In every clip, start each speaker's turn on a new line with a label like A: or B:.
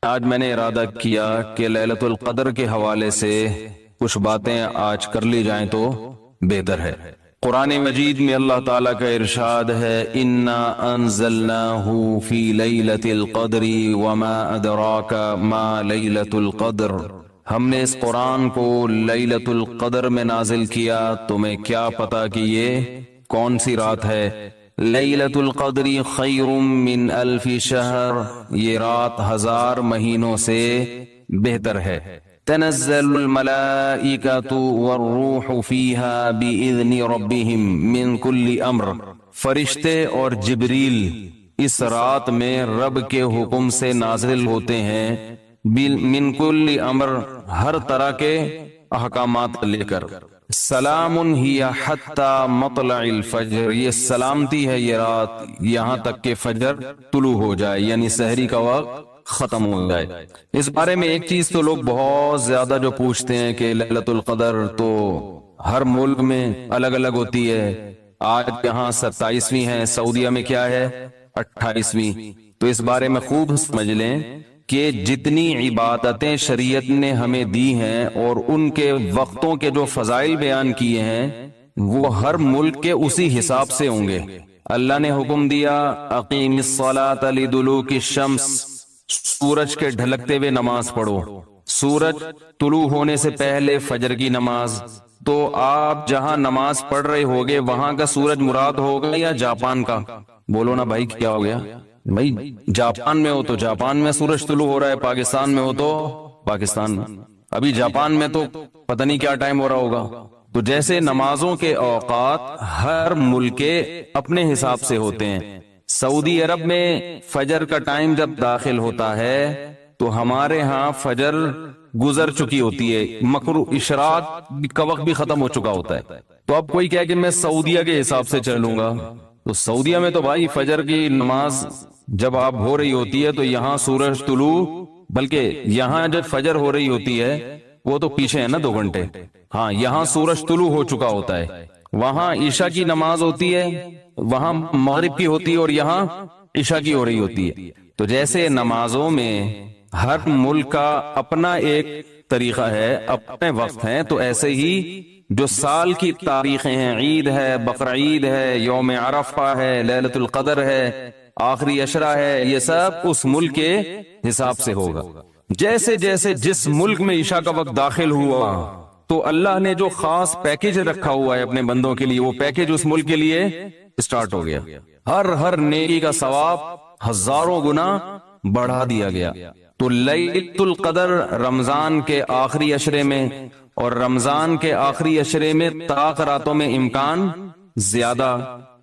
A: آج میں نے ارادہ کیا کہ لیلۃ القدر کے حوالے سے کچھ باتیں آج کر لی جائیں تو بہتر ہے۔ قرآن مجید میں اللہ تعالیٰ کا ارشاد ہے اِنَّا أَنزَلْنَاهُ فِي لَيْلَةِ الْقَدْرِ وَمَا أَدْرَاكَ مَا لَيْلَةُ الْقَدْرِ، ہم نے اس قرآن کو لیلۃ القدر میں نازل کیا، تمہیں کیا پتا کہ یہ کون سی رات ہے؟ لیلۃ القدر خیر من الف شہر، یہ رات 1000 مہینوں سے بہتر ہے۔ تنزل الملائکۃ والروح فیہا بإذن ربہم من کل امر، فرشتے اور جبریل اس رات میں رب کے حکم سے نازل ہوتے ہیں، من کل امر، ہر طرح کے احکامات لے کر۔ سلام ہی حتی مطلع الفجر، یہ سلامتی ہے یہ رات یہاں تک کہ فجر طلوع ہو جائے، یعنی سحری کا وقت ختم ہو جائے۔ اس بارے میں ایک چیز تو لوگ بہت زیادہ جو پوچھتے ہیں کہ لیلۃ القدر تو ہر ملک میں الگ الگ ہوتی ہے، آج یہاں 27ویں ہے، سعودیہ میں کیا ہے 28ویں۔ تو اس بارے میں خوب سمجھ لیں کہ جتنی عبادتیں شریعت نے ہمیں دی ہیں اور ان کے وقتوں کے جو فضائل بیان کیے ہیں وہ ہر ملک کے اسی حساب سے ہوں گے۔ اللہ نے حکم دیا اقیم الصلاۃ لدلوک الشمس، سورج کے ڈھلکتے ہوئے نماز پڑھو، سورج طلوع ہونے سے پہلے فجر کی نماز۔ تو آپ جہاں نماز پڑھ رہے ہوگے وہاں کا سورج مراد ہوگا یا جاپان کا؟ بولو نا بھائی کیا ہو گیا؟ بھائی جاپان میں ہو تو جاپان میں سورج طلوع ہو رہا ہے، پاکستان میں ہو تو پاکستان میں۔ ابھی جاپان میں تو پتہ نہیں کیا ٹائم ہو رہا ہوگا۔ تو جیسے نمازوں کے اوقات ہر ملک کے اپنے حساب سے ہوتے ہیں، سعودی عرب میں فجر کا ٹائم جب داخل ہوتا ہے تو ہمارے ہاں فجر گزر چکی ہوتی ہے، مغرب اشراق کا وقت بھی ختم ہو چکا ہوتا ہے۔ تو اب کوئی کہے کہ میں سعودیہ کے حساب سے چلوں گا، تو سعودیہ میں تو بھائی فجر کی نماز جب آپ ہو رہی ہوتی ہے تو یہاں سورج طلوع، بلکہ یہاں جب فجر ہو رہی ہوتی ہے وہ تو پیچھے ہے نا 2 گھنٹے، ہاں یہاں سورج طلوع ہو چکا ہوتا ہے، وہاں عشاء کی نماز ہوتی ہے، وہاں مغرب کی ہوتی ہے اور یہاں عشاء کی ہو رہی ہوتی ہے۔ تو جیسے نمازوں میں ہر ملک کا اپنا ایک طریقہ ہے، اپنے وقت ہیں، تو ایسے ہی جو سال کی تاریخیں ہیں، عید ہے، بقرعید ہے، یوم عرفہ ہے، لیلۃ القدر ہے، آخری عشرہ ہے، یہ سب اس ملک کے حساب سے ہوگا۔ جیسے جیسے جس ملک میں عشاء کا وقت داخل ہوا تو اللہ نے جو خاص پیکیج رکھا ہوا ہے اپنے بندوں کے لیے، وہ پیکیج اس ملک کے لیے سٹارٹ ہو گیا، ہر نیکی کا ثواب 1000 گنا بڑھا دیا گیا۔ تو لیلۃ القدر رمضان کے آخری عشرے میں، اور رمضان کے آخری عشرے میں طاق راتوں میں امکان زیادہ،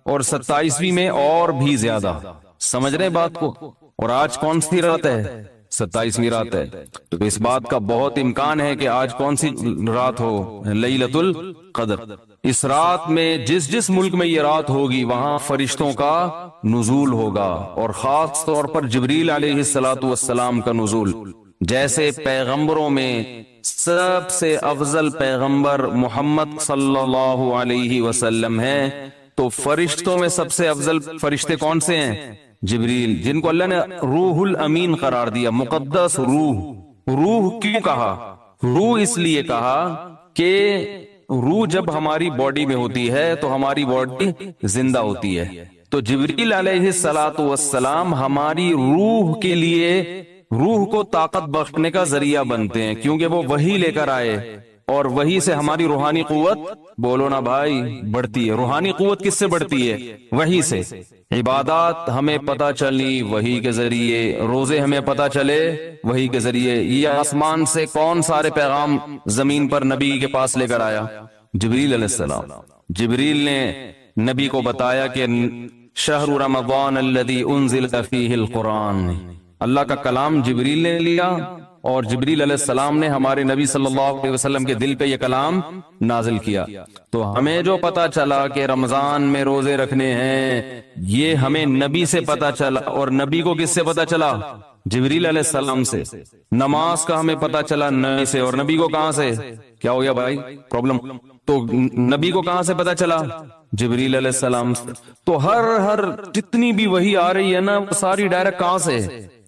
A: اور 27ویں میں اور بھی زیادہ۔ سمجھ رہے بات کو؟ اور آج کون سی رات ہے؟ 27ویں رات ہے۔ تو اس بات کا بہت امکان ہے کہ آج کون سی رات ہو؟ لیلۃ القدر۔ اس رات میں جس ملک میں یہ رات ہوگی وہاں فرشتوں کا نزول ہوگا، اور خاص طور پر جبریل علیہ السلام کا نزول۔ جیسے پیغمبروں میں سب سے افضل پیغمبر محمد صلی اللہ علیہ وسلم ہے، تو فرشتوں میں سب سے افضل فرشتے کون سے ہیں؟ جبریل، جن کو اللہ نے روح الامین قرار دیا، مقدس روح۔ روح کیوں کہا؟ روح اس لیے کہا کہ روح جب ہماری باڈی میں ہوتی ہے تو ہماری باڈی زندہ ہوتی ہے، تو جبریل علیہ السلام ہماری روح کے لیے، روح کو طاقت بخشنے کا ذریعہ بنتے ہیں، کیونکہ وہ وحی لے کر آئے، اور وحی سے ہماری روحانی قوت، بولو نا بھائی، بڑھتی ہے۔ روحانی قوت کس سے بڑھتی ہے؟ وحی سے۔ عبادات ہمیں پتہ چلی وحی کے ذریعے، روزے ہمیں پتہ چلے وحی کے ذریعے۔ یہ آسمان سے کون سارے پیغام زمین پر نبی کے پاس لے کر آیا؟ جبریل علیہ السلام۔ جبریل نے نبی کو بتایا کہ شہر رمضان الذی انزل فیہ القرآن، اللہ کا کلام جبریل نے لیا، اور جبریل علیہ السلام نے ہمارے نبی صلی اللہ علیہ وسلم کے دل پہ یہ کلام نازل کیا۔ تو ہمیں جو پتا چلا کہ رمضان میں روزے رکھنے ہیں، یہ ہمیں نبی سے پتا چلا، اور نبی کو کس سے پتا چلا؟ جبریل علیہ السلام سے۔ نماز کا ہمیں پتا چلا نبی سے، اور نبی کو کہاں سے؟ کیا ہو گیا بھائی پرابلم؟ تو نبی کو کہاں سے پتا چلا؟ جبریل علیہ السلام سے۔ تو ہر جتنی بھی وحی آ رہی ہے نا، وہ ساری ڈائریکٹ کہاں سے؟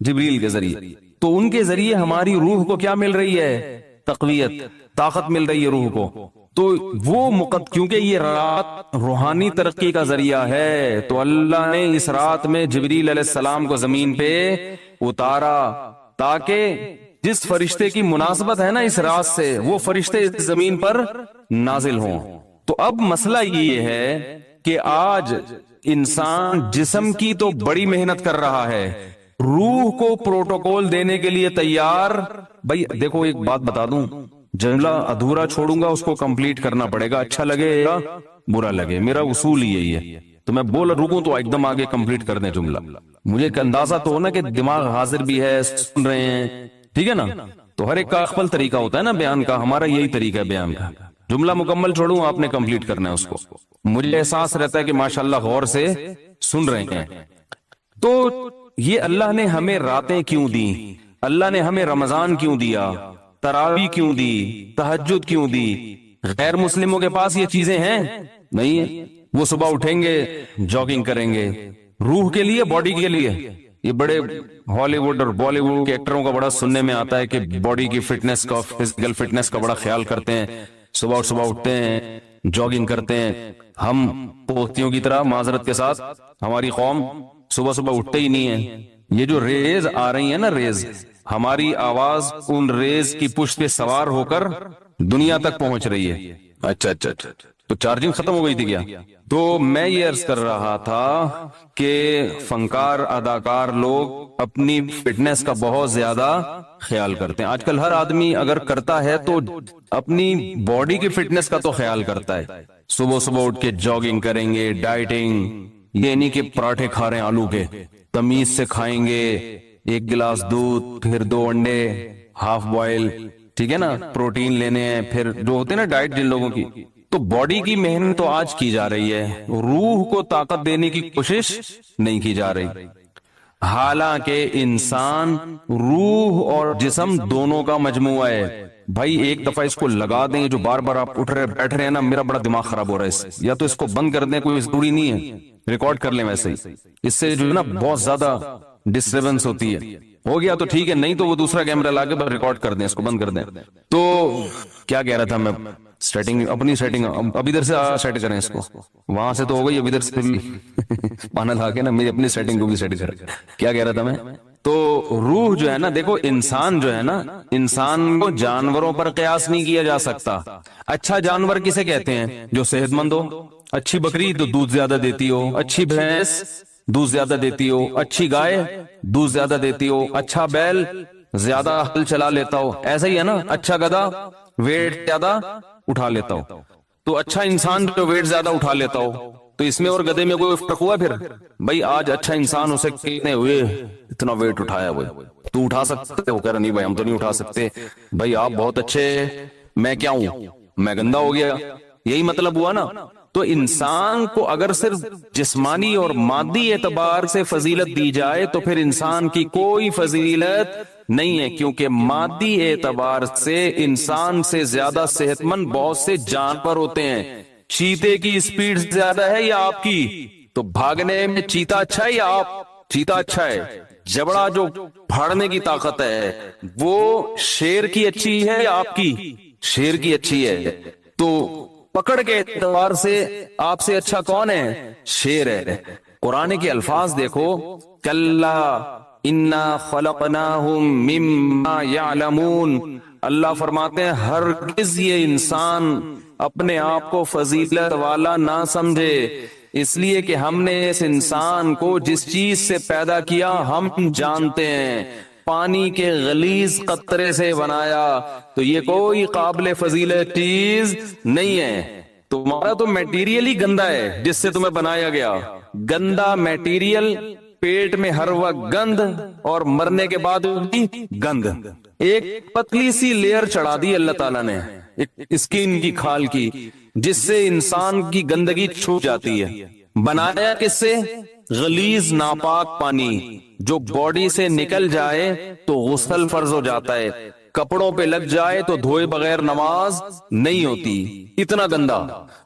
A: جبریل کے ذریعے۔ تو ان کے ذریعے ہماری روح کو کیا مل رہی ہے؟ تقویت، طاقت مل رہی ہے روح کو. تو وہ کیونکہ یہ رات روحانی ترقی کا ذریعہ ہے، تو اللہ نے اس رات میں جبریل علیہ السلام کو زمین پہ اتارا تاکہ جس فرشتے کی مناسبت ہے نا اس رات سے، وہ فرشتے اس زمین پر نازل ہوں. تو اب مسئلہ یہ ہے کہ آج انسان جسم کی تو بڑی محنت کر رہا ہے، روح کو پروٹوکول دینے کے لیے تیار. بھائی دیکھو ایک بات بتا دوں، جملہ ادھورا چھوڑوں گا اس کو کمپلیٹ کرنا پڑے گا، اچھا لگے گا برا لگے، میرا اصول ہی یہی ہے. تو میں بول رکوں تو ایک دم آگے کمپلیٹ کر دیں جملہ. مجھے ایک اندازہ تو ہونا کہ دماغ حاضر بھی ہے، سن رہے ہیں، ٹھیک ہے نا. تو ہر ایک کا اخبل طریقہ ہوتا ہے نا بیان کا، ہمارا یہی طریقہ ہے بیان کا. جملہ مکمل چھوڑوں، آپ نے کمپلیٹ کرنا ہے اس کو. مجھے احساس رہتا ہے کہ ماشاءاللہ غور سے سن رہے ہیں. تو یہ اللہ نے ہمیں راتیں کیوں دی، اللہ نے ہمیں رمضان کیوں دیا، تراویح کیوں دی، تہجد کیوں دی؟ غیر مسلموں کے پاس یہ چیزیں ہیں نہیں ہیں. وہ صبح اٹھیں گے، جاگنگ کریں گے، روح کے لیے، باڈی کے لیے. یہ بڑے ہالی ووڈ اور بالی ووڈ کے ایکٹروں کا بڑا سننے میں آتا ہے کہ باڈی کی فٹنس کا، فزیکل فٹنس کا بڑا خیال کرتے ہیں، صبح اٹھتے ہیں، جاگنگ کرتے ہیں. ہم پوستیوں کی طرح معذرت کے ساتھ ہماری قوم صبح اٹھتے ہی نہیں ہے. یہ جو ریز آ رہی ہیں نا، ریز، ہماری آواز ان ریز کی پشت پہ سوار ہو کر دنیا تک پہنچ رہی ہے. اچھا تو چارجنگ ختم ہو گئی تھی کیا؟ تو میں یہ عرض کر رہا تھا کہ فنکار، اداکار لوگ اپنی فٹنس کا بہت زیادہ خیال کرتے ہیں. آج کل ہر آدمی اگر کرتا ہے تو اپنی باڈی کی فٹنس کا تو خیال کرتا ہے. صبح اٹھ کے جاگنگ کریں گے، ڈائٹنگ، یہ نہیں کہ پراٹھے کھا رہے ہیں آلو کے، تمیز سے کھائیں گے، 1 گلاس دودھ، پھر 2 انڈے ہاف بوائل، ٹھیک ہے نا، پروٹین لینے ہیں، پھر جو ہوتے ہیں نا ڈائٹ جن لوگوں کی. تو باڈی کی محنت تو آج کی جا رہی ہے، روح کو طاقت دینے کی کوشش نہیں کی جا رہی. حالانکہ انسان روح اور جسم دونوں کا مجموعہ ہے. بھائی ایک دفعہ اس کو لگا دیں، جو بار بار آپ اٹھ رہے بیٹھ رہے ہیں نا، میرا بڑا دماغ خراب ہو رہا ہے یا تو اس کو بند کر دیں، کوئی ضروری نہیں ہے، ریکارڈ کر لیں ویسے ہی. اس سے جو ہے نا بہت زیادہ ڈسٹربنس ہوتی ہے. ہو گیا تو ٹھیک ہے، نہیں تو وہ دوسرا کیمرہ لا کے ریکارڈ کر دیں، اس کو بند کر دیں. تو کیا کہہ رہا تھا میں؟ اپنی سیٹنگ اب ادھر سے سیٹ کریں اس کو، وہاں سے تو ہو گئی، اب ادھر سے بھی پانا لا کے نا میری اپنی سیٹنگ کو بھی سیٹ کریں. کیا کہہ رہا تھا میں؟ تو روح جو ہے نا، دیکھو انسان جو ہے نا، انسان کو جانوروں پر قیاس نہیں کیا جا سکتا. اچھا جانور کسے کہتے ہیں؟ جو صحت مند ہو. اچھی بکری تو دودھ زیادہ دیتی ہو، اچھی بھینس دودھ زیادہ دیتی ہو، اچھی گائے دودھ زیادہ دیتی ہو، اچھا بیل زیادہ ہل چلا لیتا ہو. ایسا ہی ہے نا، اچھا گدھا ویٹ زیادہ اٹھا لیتا ہو. تو اچھا انسان جو ویٹ زیادہ اٹھا لیتا ہو، تو اس میں اور گدھے میں کوئی فرق ہوا؟ پھر بھائی آج اچھا انسان اسے کتنے ہوئے، اتنا ویٹ اٹھایا ہوئے، تو اٹھا سکتے ہو؟ کہہ رہا نہیں بھائی ہم تو نہیں اٹھا سکتے. بھائی آپ بہت اچھے، میں کیا ہوں، میں گندا ہو گیا. یہی مطلب ہوا نا. تو انسان کو اگر صرف جسمانی اور مادی اعتبار سے فضیلت دی جائے تو پھر انسان کی کوئی فضیلت نہیں ہے، کیونکہ مادی اعتبار سے انسان سے زیادہ صحت مند بہت سے جانور ہوتے ہیں. چیتے کی سپیڈ زیادہ ہے یا آپ کی؟ تو بھاگنے میں چیتا اچھا ہے یا آپ؟ چیتا اچھا ہے. جبڑا جو پھاڑنے کی طاقت ہے وہ شیر کی اچھی ہے یا آپ کی؟ شیر کی اچھی ہے. تو پکڑ کے اعتبار سے آپ سے اچھا کون ہے؟ شیر ہے. قرآن کے الفاظ دیکھو، کلا انا خلقناہم مما یعلمون. اللہ فرماتے ہیں ہرگز یہ انسان اپنے آپ کو فضیلت والا نہ سمجھے، اس لیے کہ ہم نے اس انسان کو جس چیز سے پیدا کیا ہم جانتے ہیں. پانی کے غلیظ قطرے سے بنایا، تو یہ کوئی قابل فضیلت چیز نہیں ہے. تمہارا تو میٹیریل ہی گندا ہے جس سے تمہیں بنایا گیا. گندا میٹیریل، پیٹ میں ہر وقت گند، اور مرنے کے بعد بھی گند. ایک پتلی سی لیئر چڑھا دی اللہ تعالیٰ نے اسکن کی، کھال کی، جس سے انسان کی گندگی چھوٹ جاتی ہے. بنایا کس سے؟ غلیظ ناپاک پانی، جو باڈی سے نکل جائے تو غسل فرض ہو جاتا ہے، کپڑوں پہ لگ جائے تو دھوئے بغیر نماز نہیں ہوتی، اتنا گندا.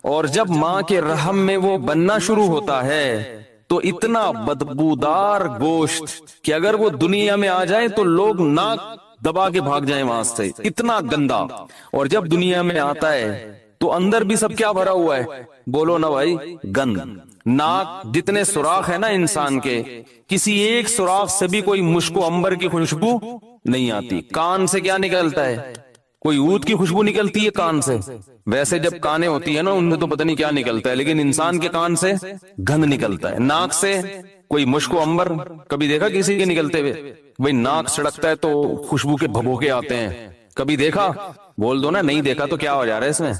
A: اور جب ماں کے رحم میں وہ بننا شروع ہوتا ہے تو اتنا بدبودار گوشت کہ اگر وہ دنیا میں آ جائے تو لوگ ناک دبا کے بھاگ جائیں وہاں سے، اتنا گندا۔ اور جب دنیا میں آتا ہے تو اندر بھی سب کیا بھرا ہوا ہے؟ بولو نا بھائی، گند۔ ناک جتنے سوراخ ہے نا انسان کے، کسی ایک سوراخ سے بھی کوئی مشک و عنبر کی خوشبو نہیں آتی۔ کان سے کیا نکلتا ہے؟ کوئی عود کی خوشبو نکلتی ہے کان سے؟ ویسے جب کانیں ہوتی ہے نا ان میں تو پتہ نہیں کیا نکلتا ہے، لیکن انسان کے کان سے گند نکلتا ہے۔ ناک سے کوئی مشک و عنبر کبھی دیکھا کسی کے نکلتے ہوئے؟ بھئی ناک سڑکتا ہے تو خوشبو کے بھبوکے آتے ہیں، کبھی دیکھا؟ بول دو نا نہیں دیکھا تو کیا ہو جا رہا ہے اس میں۔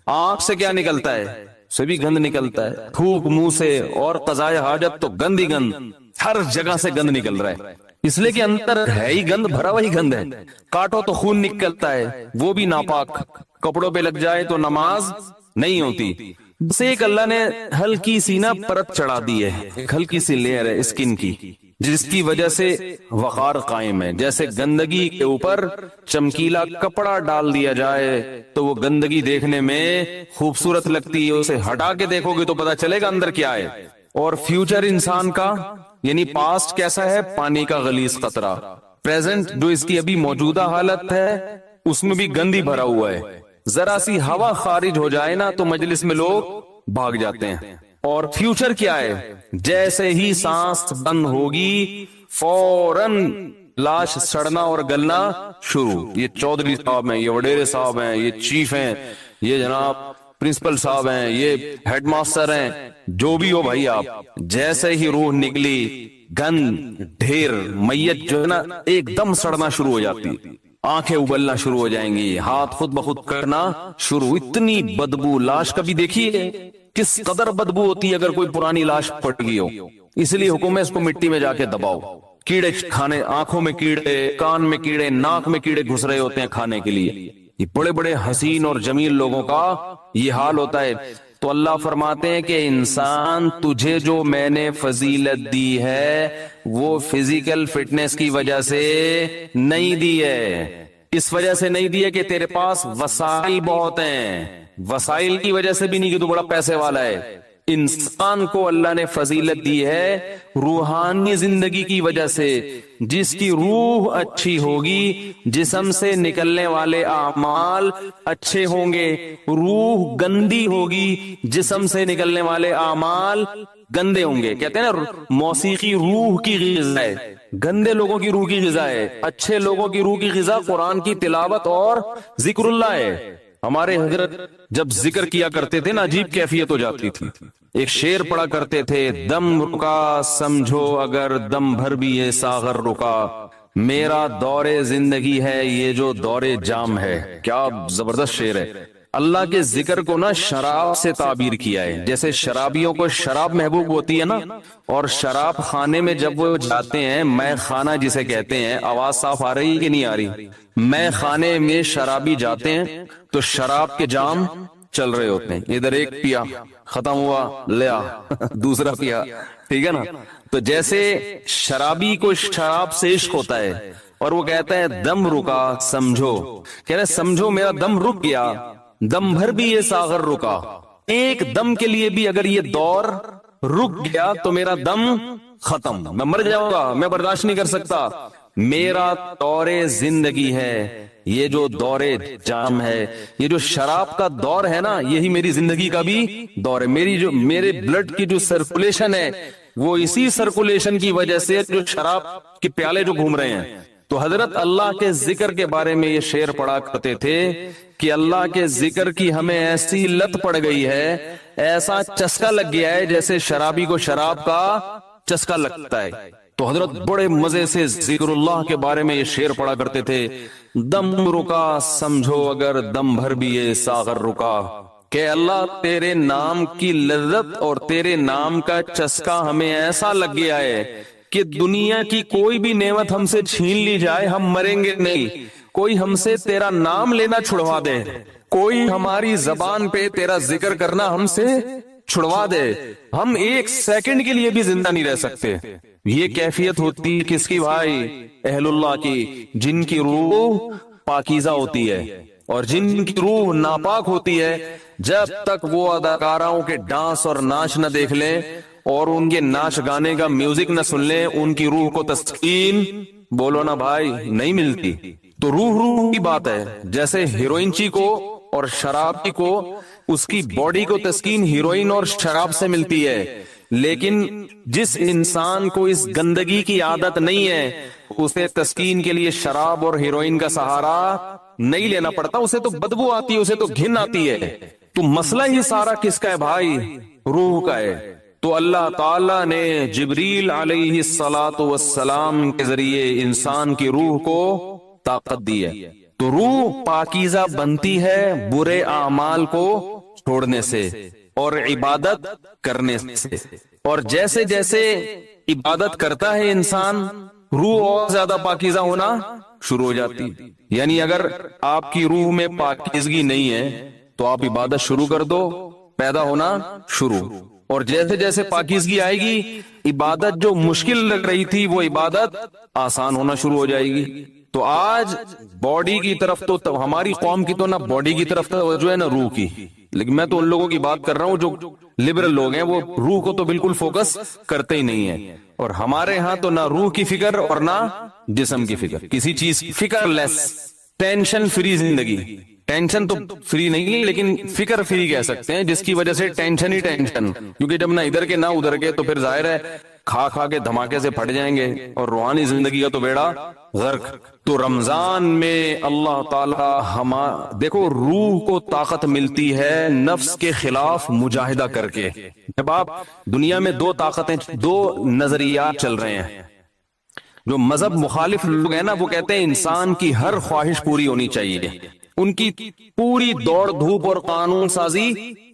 A: آنکھ سے کیا نکلتا ہے؟ سے بھی گند نکلتا ہے۔ تھوک منہ سے اور قضائے حاجت تو گند ہی گند، ہر جگہ سے گند نکل رہا ہے، اس لیے کہ اندر ہے ہی گند، بھرا وہی گند ہے۔ کاٹو تو خون نکلتا ہے، وہ بھی ناپاک، کپڑوں پہ لگ جائے تو نماز نہیں ہوتی۔ بس ایک اللہ نے ہلکی سی نا پرت چڑھا دی ہے، ایک ہلکی سی لیئر ہے اسکن کی، جس کی وجہ سے وقار قائم ہے۔ جیسے گندگی کے اوپر چمکیلا کپڑا ڈال دیا جائے تو وہ گندگی دیکھنے میں خوبصورت لگتی ہے، اسے ہٹا کے دیکھو گے تو پتا چلے گا اندر کیا ہے۔ اور فیوچر انسان کا یعنی پاسٹ کیسا ہے؟ پانی کا غلیظ قطرہ۔ پریزنٹ جو اس کی ابھی موجودہ حالت ہے اس میں بھی گندی بھرا ہوا ہے، ذرا سی ہوا خارج ہو جائے نا تو مجلس میں لوگ بھاگ جاتے ہیں۔ اور فیوچر کیا ہے؟ جیسے ہی سانس بند ہوگی فوراً لاش سڑنا اور گلنا شروع۔ یہ چودھری صاحب ہیں، یہ وڈیرے صاحب ہیں، یہ چیف ہیں، یہ جناب پرنسپل صاحب ہیں، یہ ہیڈ ماسٹر ہیں، جو بھی ہو بھائی آپ، جیسے ہی روح نکلی گند ڈھیر میت جو ہے نا ایک دم سڑنا شروع ہو جاتی، آنکھیں ابلنا شروع ہو جائیں گی، ہاتھ خود بخود کرنا شروع۔ اتنی بدبو لاش کبھی دیکھی ہے؟ کس قدر بدبو ہوتی ہے اگر کوئی پرانی لاش پھٹ گئی ہو۔ اس لیے حکم ہے اس کو مٹی میں جا کے دباؤ۔ کیڑے کھانے، آنکھوں میں کیڑے، کان میں کیڑے، ناک میں کیڑے گھس رہے ہوتے ہیں کھانے کے لیے۔ یہ بڑے بڑے حسین اور جمیل لوگوں کا یہ حال ہوتا ہے۔ تو اللہ فرماتے ہیں کہ انسان تجھے جو میں نے فضیلت دی ہے وہ فزیکل فٹنس کی وجہ سے نہیں دی ہے، اس وجہ سے نہیں دی ہے کہ تیرے پاس وسائل بہت ہیں، وسائل کی وجہ سے بھی نہیں کہ تو بڑا پیسے والا ہے۔ انسان کو اللہ نے فضیلت دی ہے روحانی زندگی کی وجہ سے۔ جس کی روح اچھی ہوگی جسم سے نکلنے والے اعمال اچھے ہوں گے، روح گندی ہوگی جسم سے نکلنے والے اعمال گندے ہوں گے۔ کہتے ہیں نا موسیقی روح کی غذا ہے، گندے لوگوں کی روح کی غذا ہے، اچھے لوگوں کی روح کی غذا قرآن کی تلاوت اور ذکر اللہ ہے۔ ہمارے حضرت جب ذکر کیا کرتے تھے نا عجیب کیفیت ہو جاتی تھی۔ ایک شعر پڑا کرتے تھے، دم رکا سمجھو اگر دم بھر بھی یہ ساغر رکا، میرا دور زندگی ہے یہ جو دور جام ہے۔ کیا زبردست شعر ہے۔ اللہ کے ذکر کو نا شراب سے تعبیر کیا ہے، جیسے شرابیوں کو شراب محبوب ہوتی ہے نا، اور شراب خانے میں جب وہ جاتے ہیں، میں خانہ جسے کہتے ہیں، آواز صاف آ رہی کہ نہیں آ رہی؟ میں خانے میں شرابی جاتے ہیں تو شراب کے جام چل رہے ہوتے ہیں، ادھر ایک پیا ختم ہوا لیا دوسرا پیا، ٹھیک ہے نا؟ تو جیسے شرابی کو شراب سے عشق ہوتا ہے اور وہ کہتا ہے دم رکا سمجھو، کہہ رہے سمجھو میرا دم رک گیا، دم بھر بھی یہ ساغر رکا، ایک دم کے لیے بھی اگر یہ دور رک گیا تو میرا دم ختم، میں مر جاؤں گا، میں برداشت نہیں کر سکتا۔ میرا دور زندگی ہے یہ جو دور جام ہے، یہ جو شراب کا دور ہے نا یہی میری زندگی کا بھی دور ہے۔ میرے بلڈ کی جو سرکولیشن ہے وہ اسی سرکولیشن کی وجہ سے جو شراب کے پیالے جو گھوم رہے ہیں۔ تو حضرت اللہ کے ذکر کے بارے میں یہ شعر پڑھا کرتے تھے کہ اللہ کے ذکر کی ہمیں ایسی لت پڑ گئی ہے، ایسا چسکا لگ گیا ہے جیسے شرابی کو شراب کا چسکا لگتا ہے۔ تو حضرت بڑے مزے سے ذکر اللہ کے بارے میں یہ شعر پڑھا کرتے تھے، دم رکا سمجھو اگر دم بھر بھی یہ ساغر رکا، کہ اللہ تیرے نام کی لذت اور تیرے نام کا چسکا ہمیں ایسا لگ گیا ہے کہ دنیا کی کوئی بھی نعمت ہم سے چھین لی جائے ہم مریں گے نہیں، کوئی ہم سے تیرا نام لینا چھڑوا دے، کوئی ہماری زبان پہ تیرا ذکر کرنا ہم سے چھڑوا دے، ہم ایک سیکنڈ کے لیے بھی زندہ نہیں رہ سکتے۔ یہ کیفیت ہوتی کس کی بھائی؟ اہل اللہ کی، جن کی روح پاکیزہ ہوتی ہے، اور جن کی روح ناپاک ہوتی ہے جب تک وہ اداکاراؤں کے ڈانس اور ناچ نہ دیکھ لیں اور ان کے ناچ گانے کا میوزک نہ سن لیں، ان کی روح کو تسکین بولو نا بھائی نہیں ملتی۔ تو روح کی بات ہے، جیسے ہیروئنچی کو اور شرابی کو اس کی باڈی کو تسکین ہیروئن اور شراب سے ملتی ہے، لیکن جس انسان کو اس گندگی کی عادت نہیں ہے اسے تسکین کے لیے شراب اور ہیروئن کا سہارا نہیں لینا پڑتا، اسے تو بدبو آتی ہے، اسے تو گھن آتی ہے۔ تو مسئلہ ہی سارا کس کا ہے بھائی؟ روح کا ہے۔ تو اللہ تعالی نے جبریل علیہ الصلاۃ والسلام کے ذریعے انسان کی روح کو طاقت دی ہے۔ تو روح پاکیزہ بنتی ہے برے اعمال کو چھوڑنے سے اور عبادت کرنے سے، اور جیسے جیسے عبادت کرتا ہے انسان روح اور زیادہ پاکیزہ ہونا شروع ہو جاتی ہے۔ یعنی اگر آپ کی روح میں پاکیزگی نہیں ہے تو آپ عبادت شروع کر دو، پیدا ہونا شروع، اور جیسے جیسے پاکیزگی آئے گی عبادت جو مشکل لگ رہی تھی وہ عبادت آسان ہونا شروع ہو جائے گی۔ تو آج باڈی کی طرف تو ہماری قوم کی تو نہ باڈی کی طرف توجہ ہے نہ روح کی، لیکن میں تو ان لوگوں کی بات کر رہا ہوں جو لبرل لوگ ہیں، وہ روح کو تو بالکل فوکس کرتے ہی نہیں ہیں، اور ہمارے ہاں تو نہ روح کی فکر اور نہ جسم کی فکر، کسی چیز فکر لیس، ٹینشن فری زندگی۔ ٹینشن تو فری نہیں ہے لیکن فکر فری کہہ سکتے ہیں، جس کی وجہ سے ٹینشن ہی ٹینشن، کیونکہ جب نہ ادھر کے نہ ادھر کے تو پھر ظاہر ہے کھا کھا کے دھماکے سے پھٹ جائیں گے، اور روحانی زندگی کا تو بیڑا غرق۔ تو رمضان میں اللہ تعالی دیکھو روح کو طاقت ملتی ہے نفس کے خلاف مجاہدہ کر کے۔ جب آپ دنیا میں دو طاقتیں، دو نظریات چل رہے ہیں، جو مذہب مخالف لوگ ہیں نا وہ کہتے ہیں انسان کی ہر خواہش پوری ہونی چاہیے، ان کی پوری دوڑ دھوپ اور قانون سازی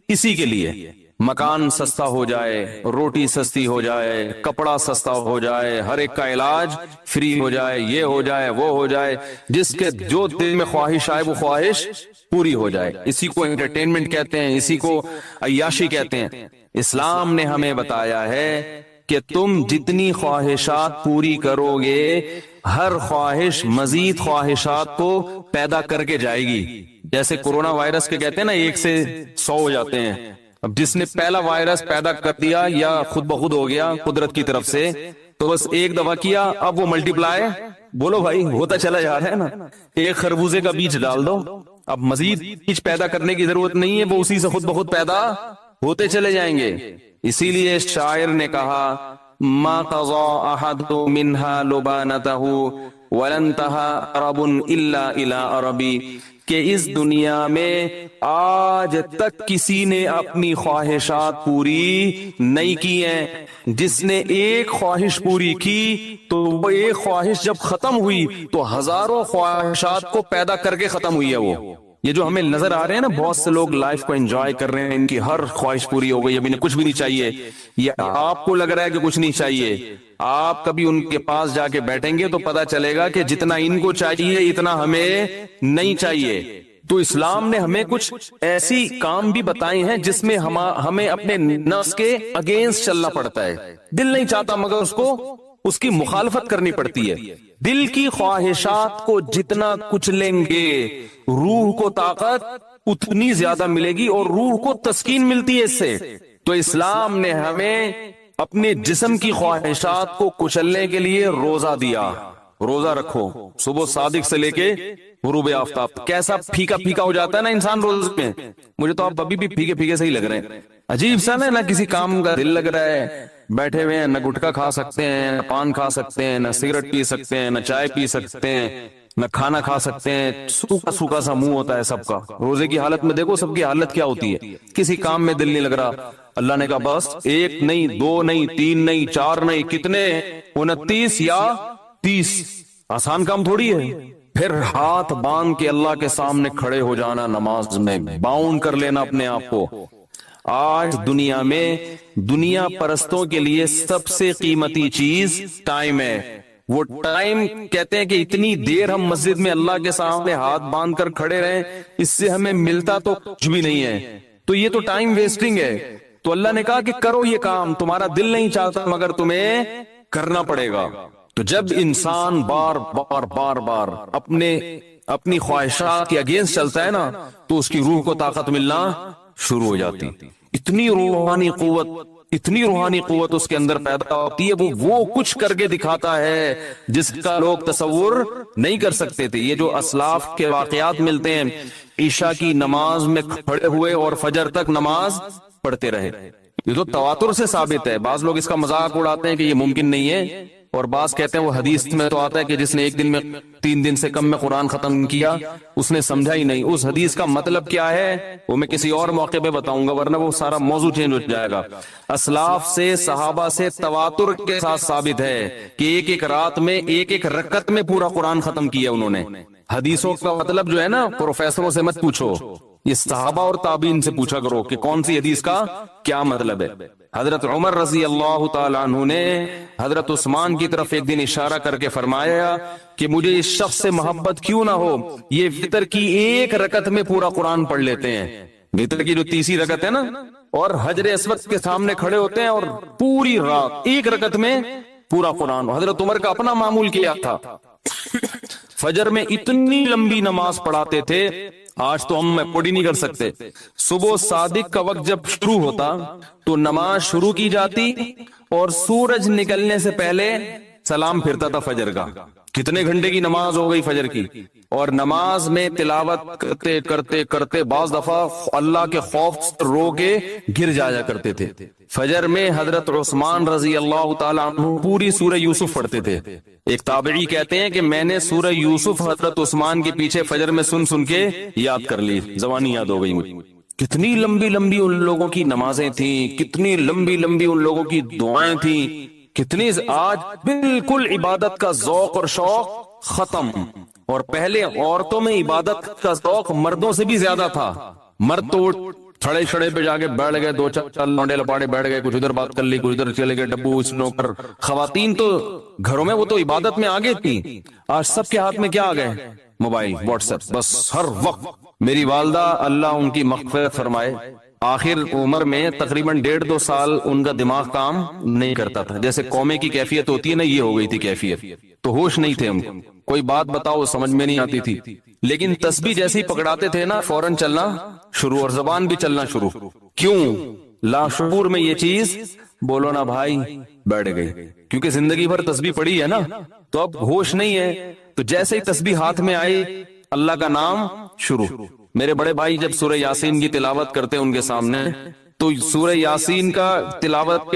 A: اسی کے لیے، مکان سستا ہو جائے، روٹی سستی ہو جائے، کپڑا سستا ہو جائے، ہر ایک کا علاج فری ہو جائے، یہ ہو جائے وہ ہو جائے، جس کے جو دل میں خواہش آئے وہ خواہش پوری ہو جائے۔ اسی کو انٹرٹینمنٹ کہتے ہیں، اسی کو عیاشی کہتے ہیں۔ اسلام نے ہمیں بتایا ہے کہ تم جتنی خواہشات پوری کرو گے ہر خواہش مزید خواہشات کو پیدا کر کے جائے گی۔ جیسے کورونا وائرس کے کہتے ہیں نا 1 سے 100 ہو جاتے ہیں، اب جس نے پہلا وائرس پیدا کر دیا یا خود بخود ہو گیا قدرت کی طرف سے تو بس ایک دفعہ کیا، اب وہ ملٹی پلائی بولو بھائی ہوتا چلا جا رہا ہے نا۔ ایک خربوزے کا بیج ڈال دو، اب مزید بیج پیدا کرنے کی ضرورت نہیں ہے، وہ اسی سے خود بخود پیدا ہوتے چلے جائیں گے۔ اسی لیے شاعر نے کہا ما قضى احد منها لبانته ولن انتهى عرب الا الى عربی، کہ اس دنیا میں آج تک کسی نے اپنی خواہشات پوری نہیں کی ہیں، جس نے ایک خواہش پوری کی تو وہ ایک خواہش جب ختم ہوئی تو ہزاروں خواہشات کو پیدا کر کے ختم ہوئی ہے۔ وہ یہ جو ہمیں نظر آ رہے ہیں نا بہت سے لوگ لائف کو انجوائے کر رہے ہیں، ان کی ہر خواہش پوری ہو گئی، اب انہیں کچھ بھی نہیں چاہیے، یہ آپ کو لگ رہا ہے کہ کچھ نہیں چاہیے، آپ کبھی ان کے پاس جا کے بیٹھیں گے تو پتا چلے گا کہ جتنا ان کو چاہیے اتنا ہمیں نہیں چاہیے۔ تو اسلام نے ہمیں کچھ ایسی کام بھی بتائے ہیں جس میں ہمیں اپنے نفس کے اگینسٹ چلنا پڑتا ہے، دل نہیں چاہتا مگر اس کی مخالفت کرنی پڑتی ہے۔ دل کی خواہشات کو جتنا کچھ لیں گے روح کو طاقت اتنی زیادہ ملے گی اور روح کو تسکین ملتی ہے اس سے۔ تو اسلام نے ہمیں اپنے جسم کی خواہشات کو کچلنے کے لیے روزہ دیا، روزہ رکھو صبح صادق سے لے کے غروب آفتاب۔ کیسا پھیکا پھیکا ہو جاتا ہے نا انسان روز میں، مجھے تو آپ ابھی بھی پھیکے پھیکے سے ہی لگ رہے ہیں، عجیب سا نہ کسی کام کا دل لگ رہا ہے، بیٹھے ہوئے ہیں، نہ گٹکا کھا سکتے ہیں، نہ پان کھا سکتے ہیں، نہ سگریٹ پی سکتے ہیں، نہ چائے پی سکتے ہیں، نہ کھانا کھا سکتے ہیں، سوکھا سوکھا سا منہ ہوتا ہے سب کا۔ روزے کی حالت میں دیکھو سب کی حالت کیا ہوتی ہے، کسی کام میں دل نہیں لگ رہا۔ اللہ نے کہا بس 1 نہیں 2 نہیں 3 نہیں 4 نہیں کتنے 29 یا 30، آسان کام تھوڑی ہے۔ پھر ہاتھ باندھ کے اللہ کے سامنے کھڑے ہو جانا، نماز میں باؤنڈ کر لینا اپنے آپ کو۔ آج دنیا میں دنیا پرستوں کے لیے سب سے قیمتی چیز ٹائم ہے۔ وہ ٹائم کہتے ہیں کہ اتنی دیر ہم مسجد میں اللہ کے سامنے ہاتھ باندھ کر کھڑے رہیں، اس سے ہمیں ملتا تو کچھ بھی نہیں ہے، تو یہ تو ٹائم ویسٹنگ ہے۔ تو اللہ نے کہا کہ کرو یہ کام، تمہارا دل نہیں چاہتا مگر تمہیں کرنا پڑے گا۔ تو جب انسان بار بار بار بار اپنی خواہشات کے اگینسٹ چلتا ہے نا تو اس کی روح کو طاقت ملنا شروع ہو جاتی۔ اتنی روحانی قوت، اتنی روحانی قوت اس کے اندر پیدا ہوتی ہے، وہ کچھ کر کے دکھاتا ہے جس کا لوگ تصور نہیں کر سکتے تھے۔ یہ جو اسلاف کے واقعات ملتے ہیں، عشاء کی نماز میں کھڑے ہوئے اور فجر تک نماز پڑھتے رہے، یہ تو تواتر سے ثابت ہے۔ بعض لوگ اس کا مذاق اڑاتے ہیں کہ یہ ممکن نہیں ہے، اور بعض کہتے ہیں وہ حدیث میں تو آتا ہے کہ جس نے ایک دن میں 3 دن سے کم میں قرآن ختم کیا اس نے سمجھا ہی نہیں۔ اس حدیث کا مطلب کیا ہے وہ میں کسی اور موقع پہ بتاؤں گا، ورنہ وہ سارا موضوع چینج ہو جائے گا۔ اسلاف سے، صحابہ سے تواتر کے ساتھ ثابت ہے کہ ایک ایک رات میں، ایک ایک رکعت میں پورا قرآن ختم کیا انہوں نے۔ حدیثوں کا مطلب جو ہے نا، پروفیسروں سے مت پوچھو، یہ صحابہ اور تابعین سے پوچھا کرو کہ کون سی حدیث کا کیا مطلب ہے۔ حضرت عمر رضی اللہ تعالیٰ عنہ نے حضرت عثمان کی طرف ایک دن اشارہ کر کے فرمایا کہ مجھے اس شخص سے محبت کیوں نہ ہو، یہ وتر کی ایک رکعت میں پورا قرآن پڑھ لیتے ہیں، وتر کی جو تیسری رکعت ہے نا، اور حجر اسود کے سامنے کھڑے ہوتے ہیں اور پوری رات ایک رکعت میں پورا قرآن۔ حضرت عمر کا اپنا معمول کیا تھا، فجر میں اتنی لمبی نماز پڑھاتے تھے، آج تو ہم پڑھ ہی نہیں کر سکتے۔ صبح صادق کا وقت جب شروع ہوتا تو نماز شروع کی جاتی اور سورج نکلنے سے پہلے سلام پھرتا تھا فجر کا۔ کتنے گھنٹے کی نماز ہو گئی فجر کی، اور نماز میں تلاوت کرتے کرتے کرتے بعض دفعہ اللہ کے خوف سے رو کے گر جایا کرتے تھے۔ فجر میں حضرت عثمان رضی اللہ تعالیٰ عنہ پوری سورہ یوسف پڑھتے تھے۔ ایک تابعی کہتے ہیں کہ میں نے سورہ یوسف حضرت عثمان کے پیچھے فجر میں سن سن کے یاد کر لی، زبانی یاد ہو گئی مجھے۔ کتنی لمبی لمبی ان لوگوں کی نمازیں تھیں، کتنی لمبی لمبی ان لوگوں کی دعائیں تھیں، کتنی۔ آج بالکل عبادت کا ذوق اور شوق ختم، اور پہلے عورتوں میں عبادت کا ذوق مردوں سے بھی زیادہ تھا۔ مرد تو چھڑے چھڑے پہ جا کے بیٹھ گئے، 2-4 لونڈے لپاڑے بیٹھ گئے، کچھ ادھر بات کر لی، کچھ ادھر چلے گئے، ڈبو سنوکر۔ خواتین تو گھروں میں وہ تو عبادت میں آگے تھی، آج سب کے ہاتھ میں کیا آ گئے؟ موبائل، واٹس ایپ، بس ہر وقت۔ میری والدہ اللہ ان کی مغفرت فرمائے، آخر عمر میں تقریباً 1.5-2 سال ان کا دماغ کام نہیں کرتا تھا، جیسے قومے کی کیفیت ہوتی ہے نا، یہ ہو گئی تھی کیفیت، تو ہوش نہیں تھے ہم، کوئی بات بتاؤ سمجھ میں نہیں آتی تھی، لیکن تسبیح جیسے ہی پکڑاتے تھے نا فوراً چلنا شروع، اور زبان بھی چلنا شروع۔ کیوں؟ لاشعور میں یہ چیز بولو نا بھائی بیٹھ گئی، کیونکہ زندگی بھر تسبیح پڑھی ہے نا، تو اب ہوش نہیں ہے، تو جیسے ہی تسبیح ہاتھ میں آئی اللہ کا نام شروع۔ میرے بڑے بھائی جب سورہ یاسین کی تلاوت کرتے ان کے سامنے، تو سورہ یاسین کا تلاوت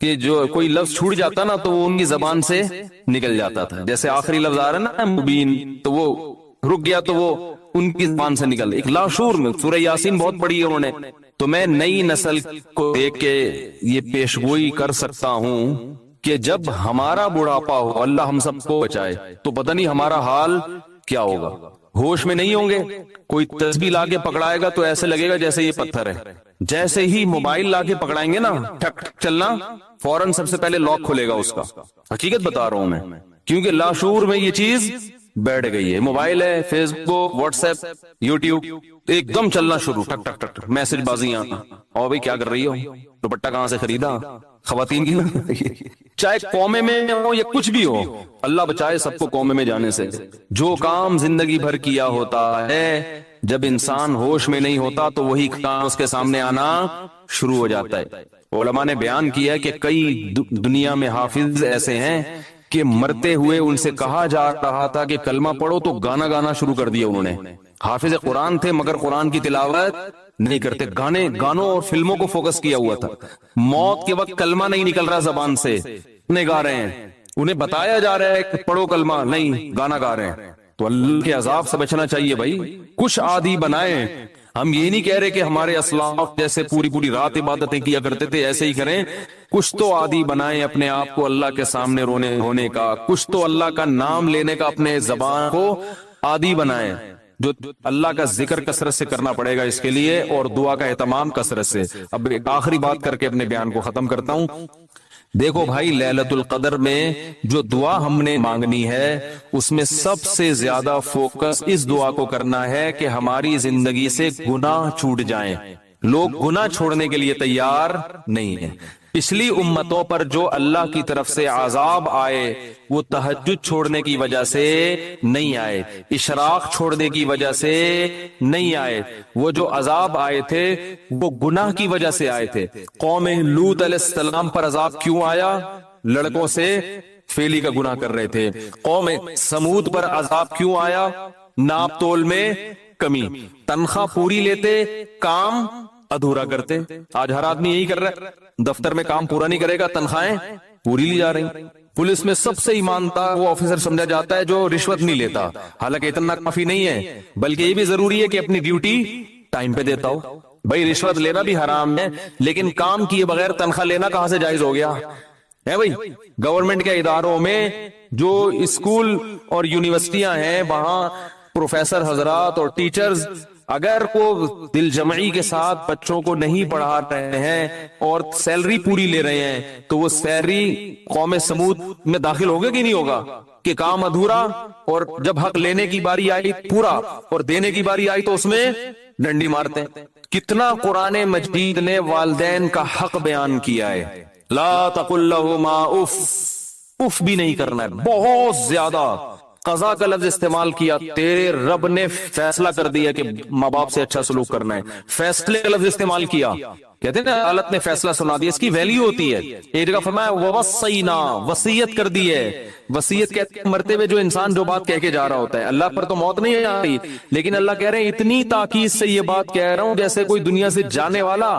A: کے جو کوئی لفظ چھوٹ جاتا نا تو وہ ان کی زبان سے نکل جاتا تھا، جیسے آخری لفظ آ رہا ہے نا مبین، تو وہ رک گیا تو وہ ان کی زبان سے نکل، ایک لاشعور میں۔ سورہ یاسین بہت پڑھی ہے انہوں نے، تو میں نئی نسل کو دیکھ کے یہ پیشگوئی کر سکتا ہوں کہ جب ہمارا بڑھاپا ہو، اللہ ہم سب کو بچائے، تو پتہ نہیں ہمارا حال کیا ہوگا۔ ہوش میں نہیں ہوں گے، کوئی تسبیح لا کے پکڑائے گا تو ایسے لگے گا جیسے یہ پتھر ہے، جیسے ہی موبائل لا کے پکڑائیں گے نا ٹھک ٹھک چلنا، فوراً سب سے پہلے لاک کھلے گا اس کا۔ حقیقت بتا رہا ہوں میں، کیونکہ لاشعور میں یہ چیز بیٹھ گئی ہے۔ موبائل ہے، فیس بک، واٹس ایپ، یوٹیوب، ایک دم چلنا شروع، ٹک ٹک ٹک، میسج بازیاں، اور بھائی کیا کر رہی ہو، دوپٹہ کہاں سے خریدا، خواتین کی چاہے قومے میں ہو یا کچھ بھی ہو، اللہ بچائے سب کو قومے میں جانے سے۔ جو کام زندگی بھر کیا ہوتا ہے، جب انسان ہوش میں نہیں ہوتا تو وہی کام اس کے سامنے آنا شروع ہو جاتا ہے۔ علماء نے بیان کیا کہ کئی دنیا میں حافظ ایسے ہیں کہ مرتے ہوئے ان سے کہا جا رہا تھا کہ کلمہ پڑھو تو گانا گانا شروع کر دیا انہوں نے۔ حافظ قرآن تھے مگر قرآن کی تلاوت نہیں کرتے، گانوں اور فلموں کو فوکس کیا ہوا تھا۔ موت کے وقت کلمہ نہیں نکل رہا زبان سے، نہیں گا رہے ہیں، انہیں بتایا جا رہا ہے کہ پڑھو کلمہ، نہیں گانا گا رہے ہیں۔ تو اللہ کے عذاب سے بچنا چاہیے بھائی، کچھ عادی بنائیں۔ ہم یہ نہیں کہہ رہے کہ ہمارے اسلاف جیسے پوری رات عبادتیں کیا کرتے تھے ایسے ہی کریں، کچھ تو عادی بنائیں اپنے آپ کو اللہ کے سامنے رونے ہونے کا، کچھ تو اللہ کا نام لینے کا اپنے زبان کو عادی بنائیں۔ جو اللہ کا ذکر کثرت سے کرنا پڑے گا اس کے لیے، اور دعا کا اہتمام کثرت سے۔ اب ایک آخری بات کر کے اپنے بیان کو ختم کرتا ہوں۔ دیکھو بھائی، لیلۃ القدر میں جو دعا ہم نے مانگنی ہے اس میں سب سے زیادہ فوکس اس دعا کو کرنا ہے کہ ہماری زندگی سے گناہ چھوٹ جائیں۔ لوگ گناہ چھوڑنے کے لیے تیار نہیں ہیں۔ پچھلی امتوں پر جو اللہ کی طرف سے عذاب آئے وہ تہجد چھوڑنے کی وجہ سے نہیں آئے، اشراق چھوڑنے کی وجہ سے نہیں آئے، وہ جو عذاب آئے تھے وہ گناہ کی وجہ سے آئے تھے۔ قوم لوط علیہ السلام پر عذاب کیوں آیا؟ لڑکوں سے فیلی کا گناہ کر رہے تھے۔ قوم سمود پر عذاب کیوں آیا؟ ناپ تول میں کمی، تنخواہ پوری لیتے کام ادھورا کرتے۔ آج ہر آدمی یہی کر رہا ہے، دفتر میں کام پورا نہیں کرے گا، تنخواہیں پوری لی جا رہی۔ پولیس میں سب سے ایماندار وہ آفیسر سمجھا جاتا ہے جو رشوت نہیں لیتا، حالانکہ اتنا کافی نہیں ہے، بلکہ یہ بھی ضروری ہے کہ اپنی ڈیوٹی ٹائم پہ دیتا ہو۔ بھائی رشوت لینا بھی حرام ہے، لیکن کام کیے بغیر تنخواہ لینا کہاں سے جائز ہو گیا ہے؟ بھائی گورنمنٹ کے اداروں میں جو اسکول اور یونیورسٹیاں ہیں وہاں پروفیسر حضرات اور ٹیچرز اگر وہ دل جمعی کے ساتھ بچوں کو نہیں پڑھا رہے ہیں اور سیلری پوری لے رہے ہیں تو وہ سیلری قوم سمود میں داخل ہوگا کہ نہیں ہوگا کہ کام ادھورا، اور جب حق لینے کی باری آئی پورا اور دینے کی باری آئی تو اس میں ڈنڈی مارتے ہیں۔ کتنا قرآن مجید نے والدین کا حق بیان کیا ہے، لا تقل لہما اف، اف بھی نہیں کرنا ہے، بہت زیادہ قضا کا لفظ استعمال کیا۔ تیرے رب نے فیصلہ کر دیا کہ ماں باپ سے اچھا سلوک کرنا ہے، فیصلے کا لفظ استعمال کیا۔ کہتے ہیں نا عدالت نے فیصلہ سنا دیا، اس کی ویلیو ہوتی ہے۔ ایک جگہ فرمایا ووصینا، وصیت کر دی ہے۔ وصیت کہتے ہیں مرتے ہوئے جو انسان جو بات کہہ کے جا رہا ہوتا ہے۔ اللہ پر تو موت نہیں آ رہی، لیکن اللہ کہہ رہے ہیں اتنی تاکید سے یہ بات کہہ رہا ہوں جیسے کوئی دنیا سے جانے والا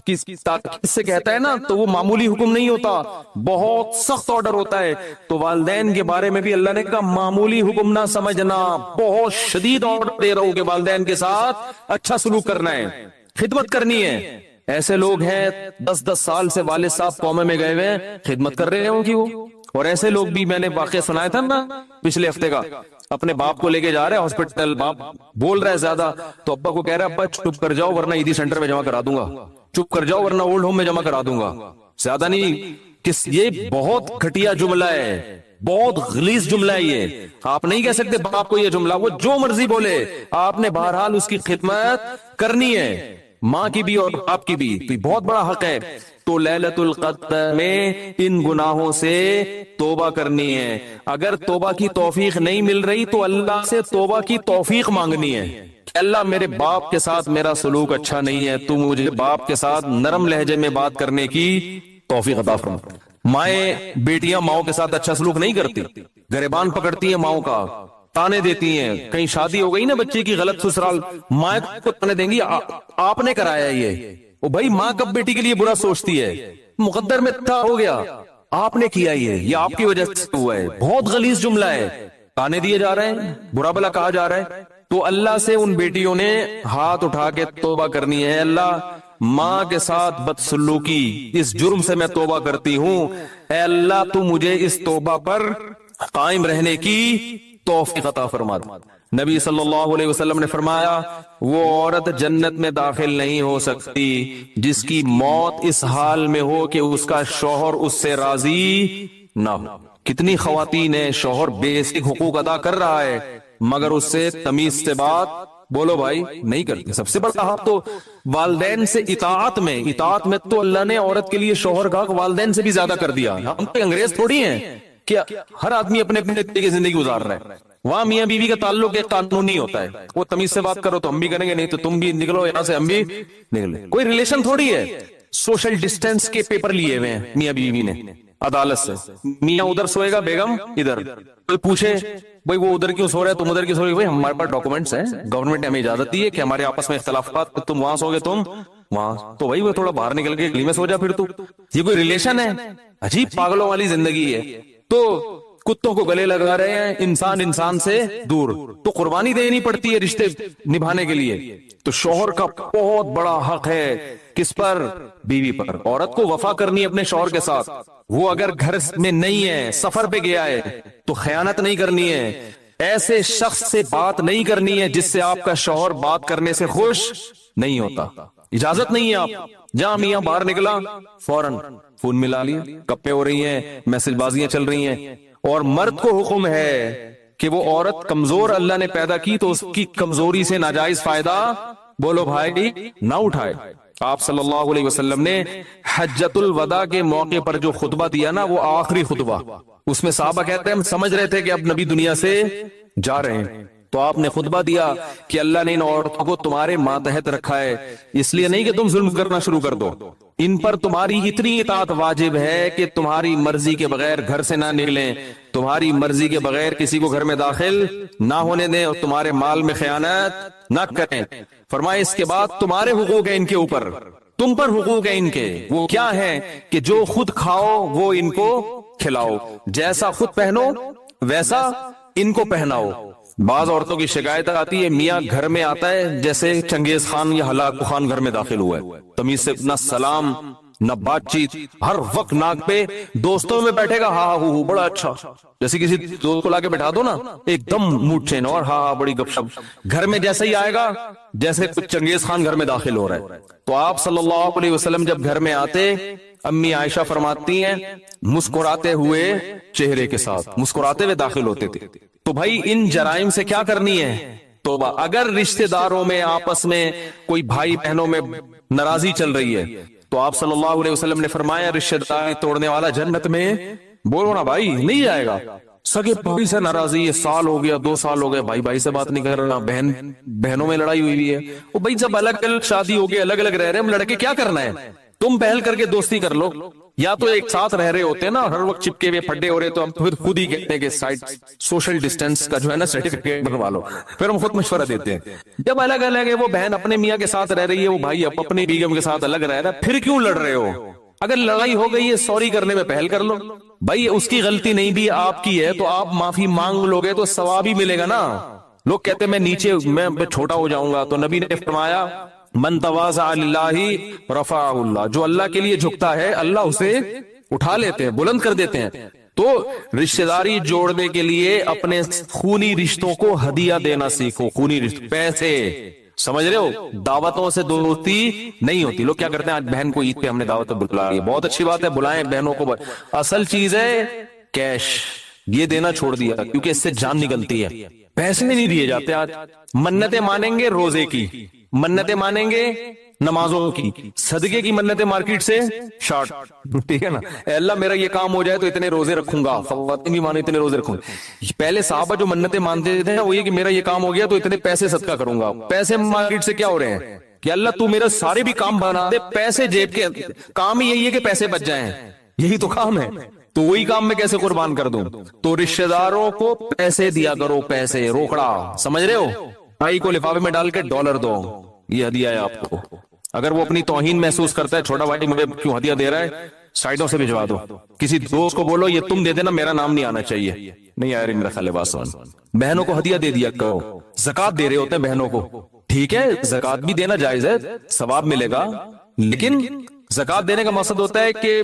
A: کس تاکید سے کہتا ہے نا تو وہ معمولی حکم نہیں ہوتا، بہت سخت آرڈر ہوتا ہے۔ تو والدین کے بارے میں بھی اللہ نے کہا معمولی حکم نہ سمجھنا، بہت شدید آرڈر دے رہا ہوں کہ والدین کے ساتھ اچھا سلوک کرنا ہے، خدمت کرنی ہے۔ ایسے لوگ ہیں 10-10 سال سے والد صاحب قومے میں گئے ہوئے ہیں، خدمت کر رہے ہیں ان کی وہ۔ اور ایسے لوگ بھی میں نے واقعہ سنایا تھا نا پچھلے ہفتے کا، اپنے باپ کو لے کے جا رہے ہیں ہاسپٹل، باپ بول رہا ہے زیادہ تو ابا کو کہہ رہا ہے ابا چپ کر جاؤ ورنہ عیدی سینٹر میں جمع کرا دوں گا، چپ کر جاؤ ورنہ اولڈ ہوم میں جمع کرا دوں گا۔ زیادہ نہیں، یہ بہت گھٹیا جملہ ہے، بہت غلیظ جملہ ہے یہ۔ آپ نہیں کہہ سکتے باپ کو یہ جملہ، وہ جو مرضی بولے، آپ نے بہرحال اس کی خدمت کرنی ہے، ماں کی بھی اور باپ کی بھی، تو بہت بڑا حق ہے۔ تو لیلۃ القدر میں ان گناہوں سے توبہ کرنی ہے۔ اگر توبہ کی توفیق نہیں مل رہی تو اللہ سے توبہ کی توفیق مانگنی ہے کہ اللہ میرے باپ کے ساتھ میرا سلوک اچھا نہیں ہے، تو مجھے باپ کے ساتھ نرم لہجے میں بات کرنے کی توفیق عطا فرما۔ مائیں بیٹیاں ماؤں کے ساتھ اچھا سلوک نہیں کرتی، گریبان پکڑتی ہیں ماؤں کا، تانے دیتی ہیں۔ کہیں شادی ہو گئی نا بچے کی غلط سسرال، ماں کو تانے دیں گی آپ نے کرایا یہ۔ وہ بھائی ماں کب بیٹی کے لیے برا سوچتی ہے؟ مقدر میں تھا، ہو گیا، آپ نے کیا یہ آپ کی وجہ سے ہوا ہے۔ بہت غلیظ جملہ ہے، تانے دیے جا رہے ہیں، برا بلا کہا جا رہا ہے۔ تو اللہ سے ان بیٹیوں نے ہاتھ اٹھا کے توبہ کرنی ہے، اللہ ماں کے ساتھ بدسلوکی اس جرم سے میں توبہ کرتی ہوں، اے اللہ تو مجھے اس توبہ پر قائم رہنے کی توفیق عطا فرما۔ نبی صلی اللہ علیہ وسلم نے فرمایا وہ عورت جنت میں داخل نہیں ہو سکتی جس کی موت اس حال میں ہو کہ اس کا شوہر اس سے راضی نہ ہو۔ کتنی خواتین ہیں شوہر بیسک حقوق ادا کر رہا ہے مگر اس سے تمیز سے بات بولو بھائی نہیں کرتی۔ سب سے بڑا حق تو والدین سے اطاعت میں تو اللہ نے عورت کے لیے شوہر کا والدین سے بھی زیادہ کر دیا۔ ہم کوئی انگریز تھوڑی ہیں کہ ہر آدمی اپنے اپنے طریقے زندگی گزار رہا ہے۔ وہاں میاں بیوی کا تعلق ایک قانونی ہوتا ہے، وہ تمیز سے بات کرو تو ہم بھی کریں گے، نہیں تو تم بھی نکلو یہاں سے، ہم بھی نکلے۔ کوئی ریلیشن تھوڑی ہے، سوشل ڈسٹینس کے پیپر لیے ہوئے ہیں میاں بیوی نے عدالت سے۔ میاں ادھر سوئے گا، بیگم ادھر۔ کوئی پوچھے بھائی وہ ادھر کیوں سو رہے تم ادھر کیوں سو رہے، بھائی ہمارے پاس ڈاکومنٹس ہیں، گورنمنٹ نے ہمیں اجازت دی ہے کہ ہمارے آپس میں اختلافات، تم وہاں سو گے تم وہاں، تو بھائی وہ تھوڑا باہر نکل کے گلی میں سو جا پھر تو۔ یہ کوئی ریلیشن ہے؟ عجیب پاگلوں والی زندگی ہے۔ تو کتوں کو گلے لگا رہے ہیں، انسان سے دور، تو قربانی دینی پڑتی ہے رشتے نبھانے کے لیے۔ تو شوہر کا بہت بڑا حق ہے کس پر؟ بیوی پر۔ عورت کو وفا کرنی ہے اپنے شوہر کے ساتھ، وہ اگر گھر میں نہیں ہے، سفر پہ گیا ہے تو خیانت نہیں کرنی ہے، ایسے شخص سے بات نہیں کرنی ہے جس سے آپ کا شوہر بات کرنے سے خوش نہیں ہوتا، اجازت نہیں ہے۔ آپ جہاں میاں باہر نکلا فوراً فون ملا لیا، گپیں ہو رہی ہیں، میسج بازیاں چل رہی ہیں۔ اور مرد کو حکم ہے کہ وہ عورت کمزور اللہ نے پیدا کی تو اس کی کمزوری سے ناجائز فائدہ بولو بھائی نہ اٹھائے۔ آپ صلی اللہ علیہ وسلم نے حجۃ الوداع کے موقع پر جو خطبہ دیا نا، وہ آخری خطبہ، اس میں صحابہ کہتے ہیں ہم سمجھ رہے تھے کہ اب نبی دنیا سے جا رہے ہیں، تو آپ نے خطبہ دیا کہ اللہ نے ان عورتوں کو تمہارے ماتحت رکھا ہے، اس لیے نہیں کہ تم ظلم کرنا شروع کر دو، ان پر تمہاری اتنی اطاعت واجب ہے کہ تمہاری مرضی کے بغیر گھر سے نہ نکلیں، تمہاری مرضی کے بغیر کسی کو گھر میں داخل نہ ہونے دیں، اور تمہارے مال میں خیانت نہ کریں۔ فرمائے اس کے بعد تمہارے حقوق ہیں ان کے اوپر، تم پر حقوق ہیں ان کے، وہ کیا ہے کہ جو خود کھاؤ وہ ان کو کھلاؤ، جیسا خود پہنو ویسا ان کو پہناؤ۔ بعض عورتوں کی شکایت آتی ہے میاں گھر میں آتا ہے جیسے چنگیز خان یا ہلاکو خان گھر میں داخل ہوا ہے، تمیز سے نہ سلام نہ بات چیت، ہر وقت ناک پہ، دوستوں میں بیٹھے گا ہاں ہو بڑا اچھا، جیسے کسی دوست کو لا کے بٹھا دو نا ایک دم موڈ چین اور ہاں بڑی گپ شپ، گھر میں جیسے ہی آئے گا جیسے کچھ چنگیز خان گھر میں داخل ہو رہا ہے۔ تو آپ صلی اللہ علیہ وسلم جب گھر میں آتے، امی عائشہ فرماتی ہیں مسکراتے ہوئے چہرے کے ساتھ مسکراتے ہوئے داخل ہوتے تھے۔ تو بھائی ان جرائم سے کیا کرنی ہے توبہ۔ اگر رشتہ داروں میں آپس میں کوئی بھائی بہنوں میں ناراضی چل رہی ہے تو آپ صلی اللہ علیہ وسلم نے فرمایا رشتہ داری توڑنے والا جنت میں بولو نا بھائی نہیں جائے گا۔ سگے بھائی سے ناراضی ہے، سال ہو گیا 2 سال ہو گئے، بھائی بھائی سے بات نہیں کر رہا، بہن بہنوں میں لڑائی ہوئی ہے، وہ بھائی جب الگ الگ شادی ہو گئی الگ الگ رہ رہے ہیں، ہم لڑکے کیا کرنا ہے، تم پہل کر کے دوستی کر لو، یا تو ایک ساتھ رہ رہے ہوتے ہیں نا ہر وقت چپکے ہوئے پھڈے ہو رہے تو ہم خود ہی کہتے ہیں کہ سائڈ سوشل ڈسٹینس کا جو ہے نا سرٹیفکیٹ بنوا لو، پھر ہم خود مشورہ دیتے ہیں۔ جب الگ الگ ہے، وہ بہن اپنے میاں کے ساتھ رہ رہی ہے، وہ بھائی اپنی بیگم کے ساتھ الگ رہ رہا ہے، پھر کیوں لڑ رہے ہو؟ اگر لڑائی ہو گئی ہے سوری کرنے میں پہل کر لو، بھائی اس کی غلطی نہیں بھی آپ کی ہے تو آپ معافی مانگ لو گے تو ثواب ہی ملے گا نا۔ لوگ کہتے ہیں میں نیچے میں چھوٹا ہو جاؤں گا، تو نبی نے فرمایا من تواضع للہ رفعہ اللہ، جو اللہ کے لیے جھکتا ہے اللہ اسے اٹھا لیتے ہیں، بلند کر دیتے ہیں۔ تو رشتہ داری جوڑنے کے لیے اپنے خونی رشتوں کو ہدیہ دینا سیکھو، خونی رشتوں، پیسے، سمجھ رہے ہو، دعوتوں سے دوستی نہیں ہوتی۔ لوگ کیا کرتے ہیں آج بہن کو عید پہ ہم نے دعوت بلا لی، بہت اچھی بات ہے بلائیں بہنوں کو، اصل چیز ہے کیش، یہ دینا چھوڑ دیا کیونکہ اس سے جان نکلتی ہے، پیسے نہیں دیے جاتے آج۔ منتیں مانیں گے روزے کی، منتیں مانیں گے نمازوں کی، صدقے کی منتیں مارکیٹ سے شارٹ، ٹھیک ہے نا، اے اللہ میرا یہ کام ہو جائے تو اتنے روزے رکھوں گا، خواتین بھی مانے اتنے روزے رکھوں گا۔ پہلے صحابہ جو منتیں مانتے تھے وہ یہ کہ میرا یہ کام ہو گیا تو اتنے پیسے صدقہ کروں گا۔ پیسے مارکیٹ سے کیا ہو رہے ہیں کہ اللہ تو میرا سارے بھی کام بنا دے، پیسے جیب کے، کام ہی یہی ہے کہ پیسے بچ جائیں، یہی تو کام ہے، تو وہی کام میں کیسے قربان کر دوں؟ تو رشتہ داروں کو پیسے دیا کرو، پیسے روکڑا، سمجھ رہے ہو، بھائی کو لفافے میں ڈال کے ڈالر دو، یہ ہدیہ ہے آپ کو۔ اگر وہ اپنی توہین محسوس کرتا ہے چھوٹا بھائی مجھے کیوں ہدیہ دے رہا ہے، سائڈوں سے بھجوا دو، کسی دوست کو بولو یہ تم دے دینا میرا نام نہیں آنا چاہیے، نہیں آ رہی میرا خیال باسوان۔ بہنوں کو ہدیہ دے دیا کرو، زکات دے رہے ہوتے ہیں بہنوں کو، ٹھیک ہے زکات بھی دینا جائز ہے، ثواب ملے گا، لیکن زکات دینے کا مقصد ہوتا ہے کہ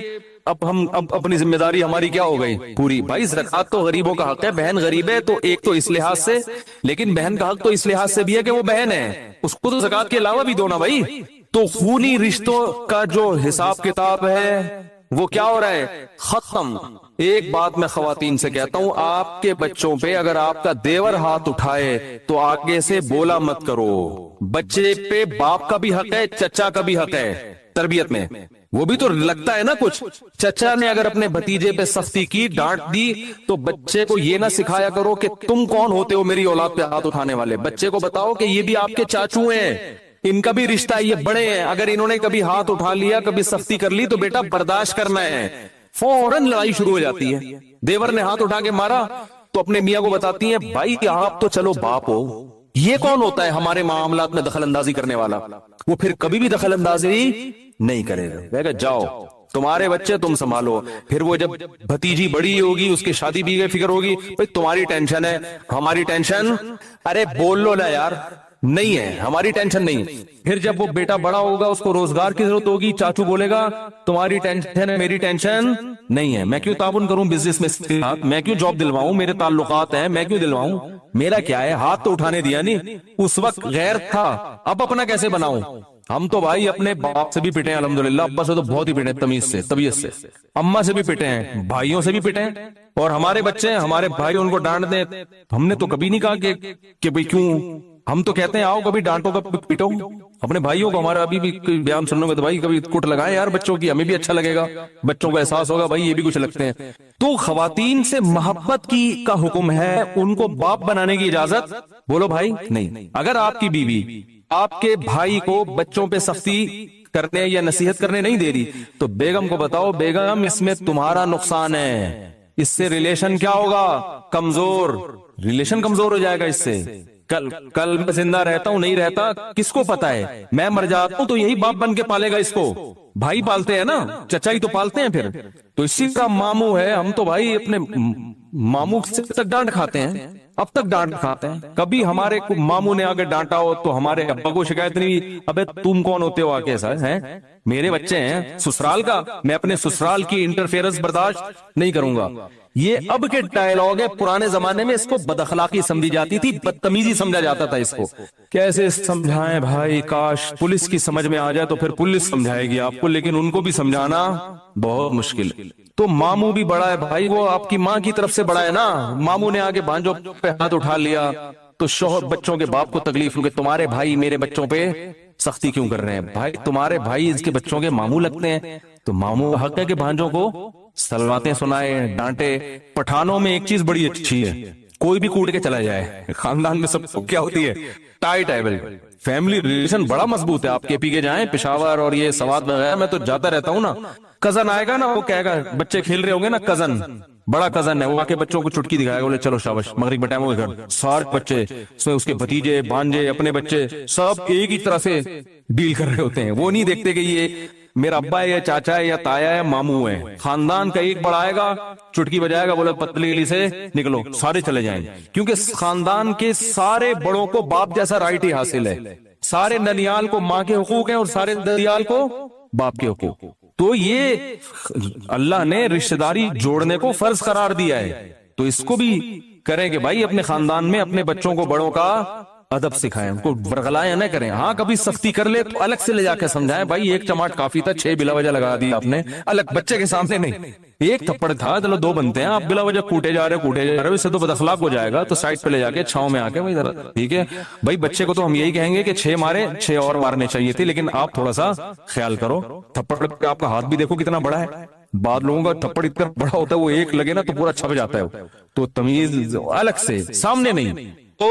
A: اب ہم اپنی ذمہ داری ہماری کیا ہو گئی پوری، بھائی زکات تو غریبوں کا حق ہے، بہن غریب ہے تو ایک تو اس لحاظ سے، لیکن بہن کا حق تو اس لحاظ سے بھی ہے کہ وہ بہن ہے، اس کو تو زکات کے علاوہ بھی دو نا بھائی۔ تو خونی رشتوں کا جو حساب کتاب ہے وہ کیا ہو رہا ہے، ختم۔ ایک بات میں خواتین سے کہتا ہوں، آپ کے بچوں پہ اگر آپ کا دیور ہاتھ اٹھائے تو آگے سے بولا مت کرو، بچے پہ باپ کا بھی حق ہے، چچا کا بھی حق ہے تربیت میں، وہ بھی تو لگتا ہے نا کچھ۔ چچا نے اگر اپنے بھتیجے پہ سختی کی، ڈانٹ دی، تو بچے کو یہ نہ سکھایا کرو کہ تم کون ہوتے ہو میری اولاد پہ ہاتھ اٹھانے والے، بچے کو بتاؤ کہ یہ بھی آپ کے چاچو ہیں، ان کا بھی رشتہ ہے، یہ بڑے ہیں، اگر انہوں نے کبھی ہاتھ اٹھا لیا، کبھی سختی کر لی تو بیٹا برداشت کرنا ہے۔ فوراً لڑائی شروع ہو جاتی ہے، دیور نے ہاتھ اٹھا کے مارا تو اپنے میاں کو بتاتی ہیں بھائی آپ تو چلو باپ ہو، یہ کون ہوتا ہے ہمارے معاملات میں دخل اندازی کرنے والا؟ وہ پھر کبھی بھی دخل اندازی نہیں کرے گا، کہے گا جاؤ تمہارے بچے تم سنبھالو۔ پھر وہ جب بھتیجی بڑی ہوگی، اس کی شادی بھی گئی، فکر ہوگی بھائی تمہاری ٹینشن ہے، ہماری ٹینشن، ارے بول لو نا یار، نہیں ہے ہماری ٹینشن نہیں۔ پھر جب وہ بیٹا بڑا ہوگا، اس کو روزگار کی ضرورت ہوگی، چاچو بولے گا تمہاری ٹینشن ہے میری ٹینشن نہیں ہے، میں کیوں تعاون کروں بزنس میں، میں کیوں جاب دلواؤں، میرے تعلقات ہیں میں کیوں دلواؤں، میرا کیا ہے، ہاتھ تو اٹھانے دیا نہیں، اس وقت غیر تھا، اب اپنا کیسے بناؤں؟ ہم تو بھائی اپنے باپ سے بھی پٹے ہیں الحمدللہ، ابا سے تو بہت ہی پٹے ہیں، تمیز سے، طبیعت سے، اماں سے بھی پٹے ہیں، بھائیوں سے بھی پٹے ہیں، اور ہمارے بچے ہیں، ہمارے بھائی ان کو ڈانٹ دیں، ہم نے تو کبھی نہیں کہا کہ بھئی کیوں ہم تو کہتے ہیں آؤ کبھی ڈانٹو کبھی پیٹو اپنے بھائیوں کو. ہمارا ابھی بھی کوئی بیان سنو گے تو بھائی کبھی کٹ لگائے یار بچوں کی, ہمیں بھی اچھا لگے گا, بچوں کو احساس ہوگا بھائی یہ بھی کچھ لگتے ہیں. تو خواتین سے محبت کی کا حکم ہے, ان کو باپ بنانے کی اجازت بولو بھائی نہیں. اگر آپ کی بیوی آپ کے بھائی کو بچوں پہ سختی کرنے یا نصیحت کرنے نہیں دے رہی تو بیگم کو بتاؤ بیگم اس میں تمہارا نقصان ہے, اس سے ریلیشن کیا ہوگا کمزور, ریلیشن کمزور ہو جائے گا اس سے. کل میں زندہ رہتا ہوں نہیں رہتا کس کو پتا ہے, میں مر جاتا ہوں تو یہی باپ بن کے پالے گا اس کو, بھائی پالتے ہیں نا, چچا ہی تو پالتے ہیں پھر. تو اسی کا ماموں ہے, ہم تو بھائی اپنے ماموں سے تک ڈانٹ کھاتے ہیں, اب تک ڈانٹ کھاتے ہیں. کبھی ہمارے ماموں نے آگے ڈانٹا ہو تو ہمارے ابا کو شکایت نہیں, ابے تم کون ہوتے ہو آگے ایسا ہے, میرے بچے ہیں سسرال کا, میں اپنے سسرال کی انٹرفیئرنس برداشت نہیں کروں گا. یہ اب کے ڈائلاگ ہے, پرانے زمانے میں اس کو بد اخلاقی سمجھی جاتی تھی, بدتمیزی سمجھا جاتا تھا اس کو. کیسے سمجھائیں بھائی, کاش پولیس کی سمجھ میں آ جائے تو پھر پولیس سمجھائے گی آپ کو, لیکن ان کو بھی سمجھانا بہت مشکل. تو ماموں بھی بڑا ہے بھائی, وہ آپ کی ماں کی طرف سے بڑا ہے نا. ماموں نے آگے بھانجوں پہ ہاتھ اٹھا لیا تو شوہر بچوں کے باپ کو تکلیف ہو کہ تمہارے بھائی میرے بچوں پہ سختی کیوں کر رہے ہیں. بھائی تمہارے بھائی اس کے بچوں کے ماموں لگتے ہیں تو ماموں کا حق ہے کہ بھانجوں کو سلواتیں سنائے, ڈانٹے. پٹھانوں میں ایک چیز بڑی اچھی ہے, کوئی بھی کوٹ کے چلا جائے, خاندان میں سب کیا ہوتی ہے ٹائٹ ہے, فیملی ریلیشن بڑا مضبوط ہے. آپ کے پی کے جائیں پشاور اور یہ سوات وغیرہ, میں تو جاتا رہتا ہوں نا. کزن آئے گا نا, وہ کہے گا بچے کھیل رہے ہوں گے نا, کزن بڑا کزن ہے, وہ آ کے بچوں کو چٹکی دکھائے گا, بولے چلو شاباش مغرب ٹائم ہو گھر. سارے بچے اس کے بھتیجے بھانجے اپنے بچے سب ایک ہی طرح سے ڈیل کر رہے ہوتے ہیں. وہ نہیں دیکھتے کہ یہ میرا ابا ہے یا چاچا ہے یا تایا ہے ماموں ہے. خاندان کا ایک بڑا آئے گا چٹکی بجائے گا, بولے پتلی گلی سے نکلو, سارے چلے جائیں. کیونکہ خاندان کے سارے بڑوں کو باپ جیسا رائٹ ہی حاصل ہے. سارے ننیال کو ماں کے حقوق ہیں اور سارے ددیال کو باپ کے حقوق. تو یہ اللہ نے رشتہ داری جوڑنے کو فرض قرار دیا ہے, تو اس کو بھی کریں کہ بھائی اپنے خاندان میں اپنے بچوں کو بڑوں کا ادب سکھائیں, ان کو ورغلائیں نہ کریں. ہاں کبھی سختی کر لے تو الگ سے لے جا کے سمجھائیں, بھائی ایک چماٹ کافی تھا, 6 بلا وجہ لگا دی آپ نے, الگ بچے کے سامنے نہیں. ایک تھپڑ تھا, چلو 2 بنتے ہیں, آپ بلا وجہ کوٹے جا رہے ہو, اس سے تو بد اخلاق ہو جائے گا. تو سائڈ پہ لے جا کے چھاؤں میں آ کے ذرا ٹھیک ہے بھائی. بچے کو تو ہم یہی کہیں گے کہ 6 مارے, 6 اور مارنے چاہیے تھے, لیکن آپ تھوڑا سا خیال کرو. تھپڑ پہ آپ کا ہاتھ بھی دیکھو کتنا بڑا ہے. بعض لوگوں کا تھپڑ اتنا بڑا ہوتا ہے وہ ایک لگے نا تو پورا چھپ جاتا ہے. تو تمیز الگ سے, سامنے نہیں. تو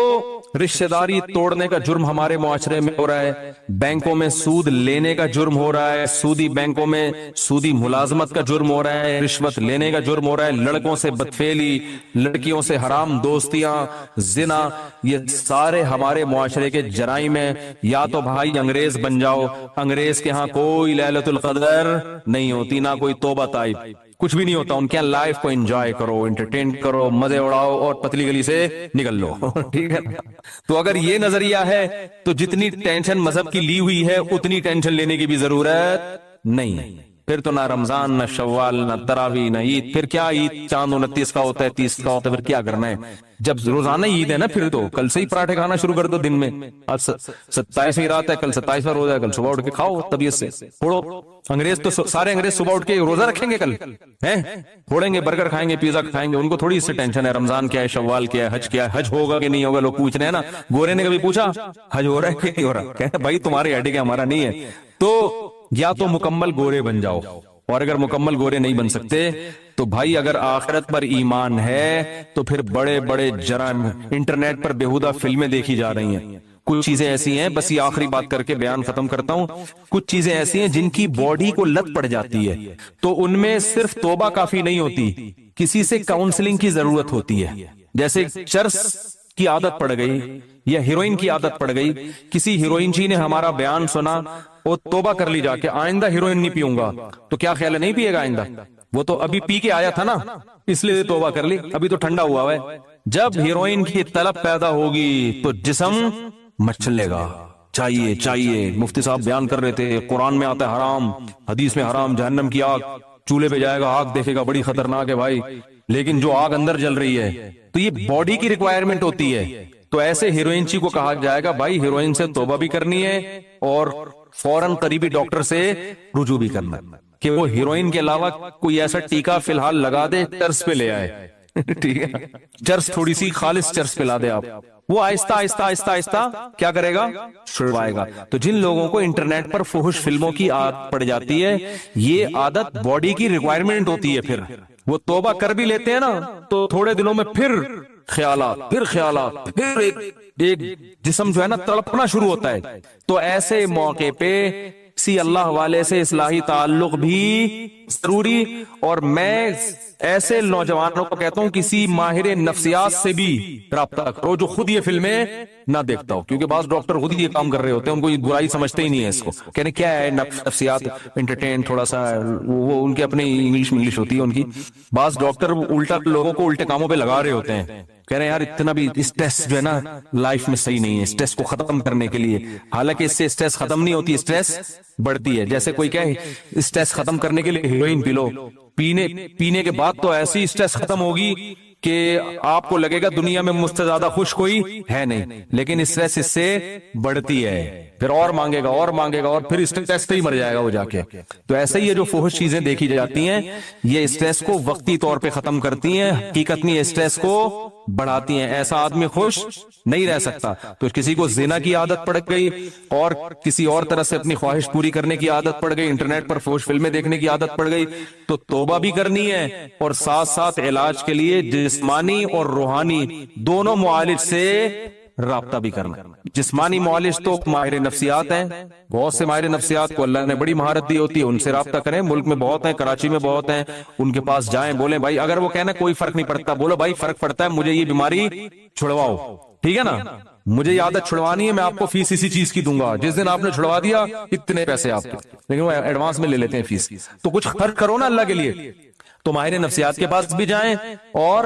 A: رشتہ داری توڑنے کا جرم ہمارے معاشرے میں ہو رہا ہے. بینکوں میں سود لینے کا جرم ہو رہا ہے, سودی بینکوں میں سودی ملازمت کا جرم ہو رہا ہے, رشوت لینے کا جرم ہو رہا ہے, لڑکوں سے بدفعلی, لڑکیوں سے حرام دوستیاں, زنا, یہ سارے ہمارے معاشرے کے جرائم ہیں. یا تو بھائی انگریز بن جاؤ, انگریز کے ہاں کوئی لیلۃ القدر نہیں ہوتی, نہ کوئی توبہ طائب, کچھ بھی نہیں ہوتا. ان کے لائف کو انجوائے کرو, انٹرٹین کرو, مزے اڑاؤ اور پتلی گلی سے نکل لو. ٹھیک ہے. تو اگر یہ نظریہ ہے تو جتنی ٹینشن مذہب کی لی ہوئی ہے اتنی ٹینشن لینے کی بھی ضرورت نہیں. پھر تو نہ رمضان, نہ شوال, نہ تراویح, نہ عید. پھر کیا عید چاند 29 کا ہوتا ہے, 30 کا ہوتا ہے, پھر کیا کرنا ہے جب روزانہ عید ہے نا. پھر تو کل سے ہی پراٹھے کھانا شروع کر دو دن میں. آج 27ویں رات ہے, کل 27واں روزہ ہے, کل صبح اٹھ کے کھاؤ طبیعت سے, پھوڑو. انگریز تو سارے انگریز صبح اٹھ کے روزہ رکھیں گے, کل پھوڑیں گے, برگر کھائیں گے, پیزا کھائیں گے. ان کو تھوڑی اس سے ٹینشن ہے رمضان کیا ہے, شوال کیا ہے, حج کیا ہے, حج ہوگا کہ نہیں ہوگا. لوگ پوچھ رہے ہیں نا, گورے نے کبھی پوچھا حج ہو رہا ہے کہ نہیں ہو رہا, کہتے بھائی تمہارے ہڈے کے ہمارا نہیں ہے. تو یا تو مکمل گورے بن جاؤ, اور اگر مکمل گورے نہیں بن سکتے تو بھائی اگر آخرت پر ایمان ہے تو پھر بڑے بڑے جرائم. انٹرنیٹ پر بیہودہ فلمیں دیکھی جا رہی ہیں. کچھ چیزیں ایسی ہیں, بس یہ آخری بات کر کے بیان ختم کرتا ہوں, کچھ چیزیں ایسی ہیں جن کی باڈی کو لت پڑ جاتی ہے, تو ان میں صرف توبہ کافی نہیں ہوتی, کسی سے کاؤنسلنگ کی ضرورت ہوتی ہے. جیسے چرس کی عادت پڑ گئی یا ہیروئن کی عادت پڑ گئی, کسی ہیروئن جی نے ہمارا بیان سنا اور توبہ کر لی جا کے, آئندہ ہیروئن نہیں پیوں گا. تو کیا خیال ہے نہیں پیے گا آئندہ؟ وہ تو ابھی پی کے آیا تھا نا, اس لیے توبہ کر لی, ابھی تو ٹھنڈا ہوا ہے. جب ہیروئن کی طلب پیدا ہوگی تو جسم مچلے گا, چاہیے چاہیے. مفتی صاحب بیان کر رہے تھے, قرآن میں آتا ہے حرام, حدیث میں حرام, جہنم کی آگ, چولہے پہ جائے گا, آگ دیکھے گا, بڑی خطرناک ہے بھائی. لیکن جو آگ اندر جل رہی ہے تو یہ باڈی کی ریکوائرمنٹ ہوتی ہے. تو ایسے ہیروئن چی کو کہا جائے گا بھائی ہیروئن سے توبہ بھی کرنی ہے اور فوراً قریبی ڈاکٹر سے رجوع بھی کرنا, کہ وہ ہیروئن کے علاوہ کوئی ایسا ٹیکا فی الحال لگا دے, چرس پہ لے آئے. ٹھیک ہے, چرس تھوڑی سی خالص چرس پہ لا دے آپ, وہ آہستہ آہستہ آہستہ آہستہ کیا کرے گا؟ چھڑوائے گا. تو جن لوگوں کو انٹرنیٹ پر فحش فلموں کی عادت پڑ جاتی ہے، یہ عادت باڈی کی ریکوائرمنٹ ہوتی ہے. پھر وہ توبہ کر بھی لیتے ہیں نا تو تھوڑے دنوں میں پھر خیالات، پھر ایک جسم جو ہے نا تڑپنا شروع ہوتا ہے. تو ایسے موقع پہ کسی اللہ والے سے اصلاحی تعلق بھی ضروری. اور میں ایسے نوجوانوں کو کہتا ہوں کسی ماہر نفسیات سے بھی رابطہ کرو جو خود یہ فلمیں نہ دیکھتا ہو، کیونکہ بعض ڈاکٹر خود ہی یہ کام کر رہے ہوتے ہیں، ان کو یہ برائی سمجھتے ہی نہیں ہے اس کو. کہنے کیا ہے نفسیات، انٹرٹین تھوڑا سا، وہ ان کے اپنے انگلش ہوتی ہے ان کی. بعض ڈاکٹر الٹا لوگوں کو الٹے کاموں پہ لگا رہے ہوتے ہیں، کہہ رہے ہیں یار اتنا بھی اسٹریس جو ہے نا لائف میں صحیح نہیں ہے، اسٹریس کو ختم کرنے کے لیے. حالانکہ اس سے اسٹریس ختم نہیں ہوتی، اسٹریس بڑھتی ہے. جیسے کوئی کہے اسٹریس ختم کرنے کے لیے ہیروئن پی لو، پینے کے بعد تو ایسی اسٹریس ختم ہوگی کہ آپ کو لگے گا دنیا میں مجھ سے زیادہ خوش کوئی ہے نہیں. لیکن اسٹریس اس سے بڑھتی ہے، پھر اور مانگے گا اور پھر اسٹریس سے ہی مر جائے گا وہ جا کے. تو ایسے ہی یہ جو فحش چیزیں دیکھی جاتی ہیں یہ اسٹریس کو وقتی طور پہ ختم کرتی ہیں، حقیقت میں اسٹریس کو بڑھاتی ہیں. ایسا آدمی خوش نہیں رہ سکتا. تو کسی کو زنا کی عادت پڑ گئی اور کسی اور طرح سے اپنی خواہش پوری کرنے کی عادت پڑ گئی، انٹرنیٹ پر فحش فلمیں دیکھنے کی عادت پڑ گئی، تو توبہ بھی کرنی ہے اور ساتھ ساتھ علاج کے لیے جسمانی اور روحانی دونوں معالج سے رابطہ بھی کرنا. جسمانی معالج تو ماہر نفسیات ہیں، بہت سے ماہر نفسیات کو اللہ نے بڑی مہارت دی ہوتی ہے، ان سے رابطہ کریں. ملک میں بہت ہیں، کراچی میں بہت ہیں، ان کے پاس جائیں، بولیں بھائی اگر وہ کہنا کوئی فرق نہیں پڑتا، بولو بھائی فرق پڑتا ہے، مجھے یہ بیماری چھڑواؤ، ٹھیک ہے نا، مجھے یہ عادت چھڑوانی ہے، میں آپ کو فیس اسی چیز کی دوں گا، جس دن آپ نے چھڑوا دیا اتنے پیسے آپ کے. لیکن وہ ایڈوانس میں لے لیتے ہیں فیس. تو کچھ خرچ کرو نا اللہ کے لیے. تو ماہر نفسیات کے پاس بھی جائیں اور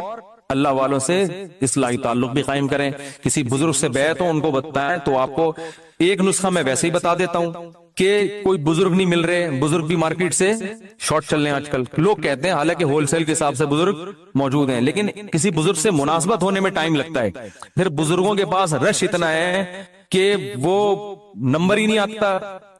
A: اللہ والوں سے اصلاحی تعلق بھی قائم کریں. کسی بزرگ سے بیعت ہو، ان کو بتائیں. تو آپ کو ایک نسخہ میں ویسے ہی بتا دیتا ہوں کہ کوئی بزرگ نہیں مل رہے، بزرگ بھی مارکیٹ سے شارٹ چل رہے ہیں آج کل. لوگ کہتے ہیں حالانکہ ہول سیل کے حساب سے بزرگ موجود ہیں، لیکن کسی بزرگ سے مناسبت ہونے میں ٹائم لگتا ہے. پھر بزرگوں کے پاس رش اتنا ہے کہ وہ نمبر ہی نہیں آتا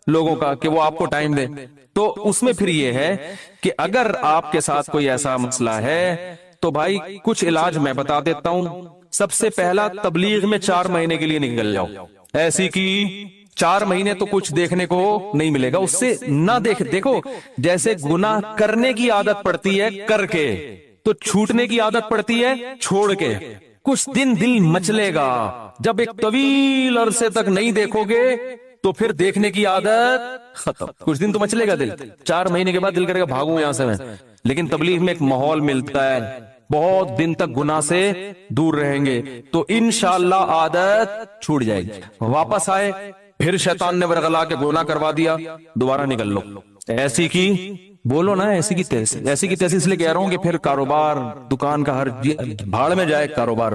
A: لوگوں کا کہ وہ آپ کو ٹائم دیں. تو اس میں پھر یہ ہے کہ اگر آپ کے ساتھ کوئی ایسا مسئلہ ہے تو بھائی کچھ علاج میں بتا دیتا ہوں. سب سے پہلا، تبلیغ میں 4 مہینے کے لیے نکل جاؤ. ایسی کی 4 مہینے تو کچھ دیکھنے کو نہیں ملے گا، اس سے نہ دیکھو. جیسے گناہ کرنے کی عادت پڑتی ہے کر کے، تو چھوٹنے کی عادت پڑتی ہے چھوڑ کے. کچھ دن دل مچلے گا، جب ایک طویل عرصے تک نہیں دیکھو گے تو پھر دیکھنے کی عادت ختم. کچھ دن تو مچلے گا دل، 4 مہینے کے بعد دل کرے گا بھاگوں یہاں سے میں. لیکن تبلیغ میں ایک ماحول ملتا ہے، بہت دن تک گناہ سے دور رہیں گے تو انشاءاللہ عادت چھوٹ جائے گی. واپس آئے، پھر شیطان نے ورغلا کے گناہ کروا دیا، دوبارہ نکل لو. ایسی کی بولو نا، ایسی کی تیسی اس لیے کہہ رہا ہوں کہ پھر کاروبار، دکان کا ہر بھاڑ میں جائے کاروبار.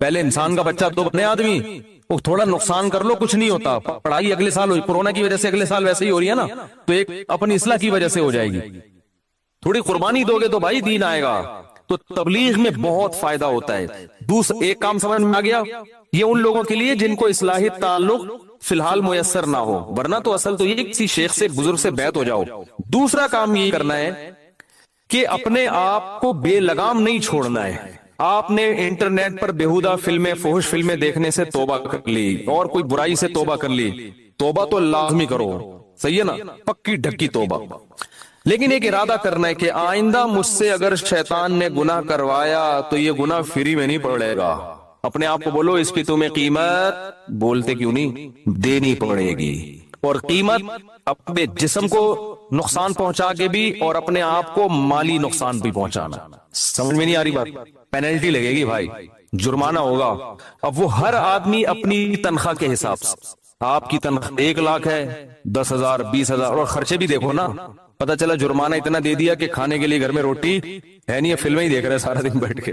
A: پہلے انسان کا بچہ تو بنے آدمی، وہ تھوڑا نقصان کر لو کچھ نہیں ہوتا. پڑھائی اگلے سال ہوئی، کورونا کی وجہ سے اگلے سال ویسے ہی ہو رہی ہے نا، تو ایک اپنی اصلاح کی وجہ سے ہو جائے گی. تھوڑی قربانی دو گے تو بھائی دین آئے گا. تو تبلیغ میں بہت فائدہ ہوتا ہے. ایک کام سمجھ میں آ گیا، یہ ان لوگوں کے لیے جن کو اصلاحی تعلق فی الحال میسر نہ ہو، ورنہ تو اصل تو یہ کسی شیخ سے، بزرگ سے بیعت ہو جاؤ. دوسرا کام یہ کرنا ہے کہ اپنے آپ کو بے لگام نہیں چھوڑنا ہے. آپ نے انٹرنیٹ پر بیہودہ فلمیں، فحش فلمیں دیکھنے سے توبہ کر لی اور کوئی برائی سے توبہ کر لی، توبہ تو لازمی کرو، صحیح ہے نا، پکی ڈھکی توبہ. لیکن ایک ارادہ کرنا ہے کہ آئندہ مجھ سے اگر شیطان نے گناہ کروایا تو یہ گناہ فری میں نہیں پڑے گا. اپنے آپ کو بولو اس کی تمہیں قیمت، بولتے کیوں نہیں، دینی پڑے گی. اور قیمت اپنے جسم کو نقصان پہنچا کے بھی اور اپنے آپ کو مالی نقصان بھی پہنچانا. سمجھ میں نہیں آ رہی بات؟ پینلٹی لگے گی بھائی، جرمانہ ہوگا. اب وہ ہر آدمی اپنی تنخواہ کے حساب سے، آپ کی تنخواہ 1 لاکھ ہے، 10,000 20,000 اور خرچے بھی دیکھو نا. پتا چلا جرمانہ اتنا دے دیا کہ کھانے کے لیے گھر میں روٹی ہے نہیں، فلمیں ہی دیکھ رہے سارا دن بیٹھ کے.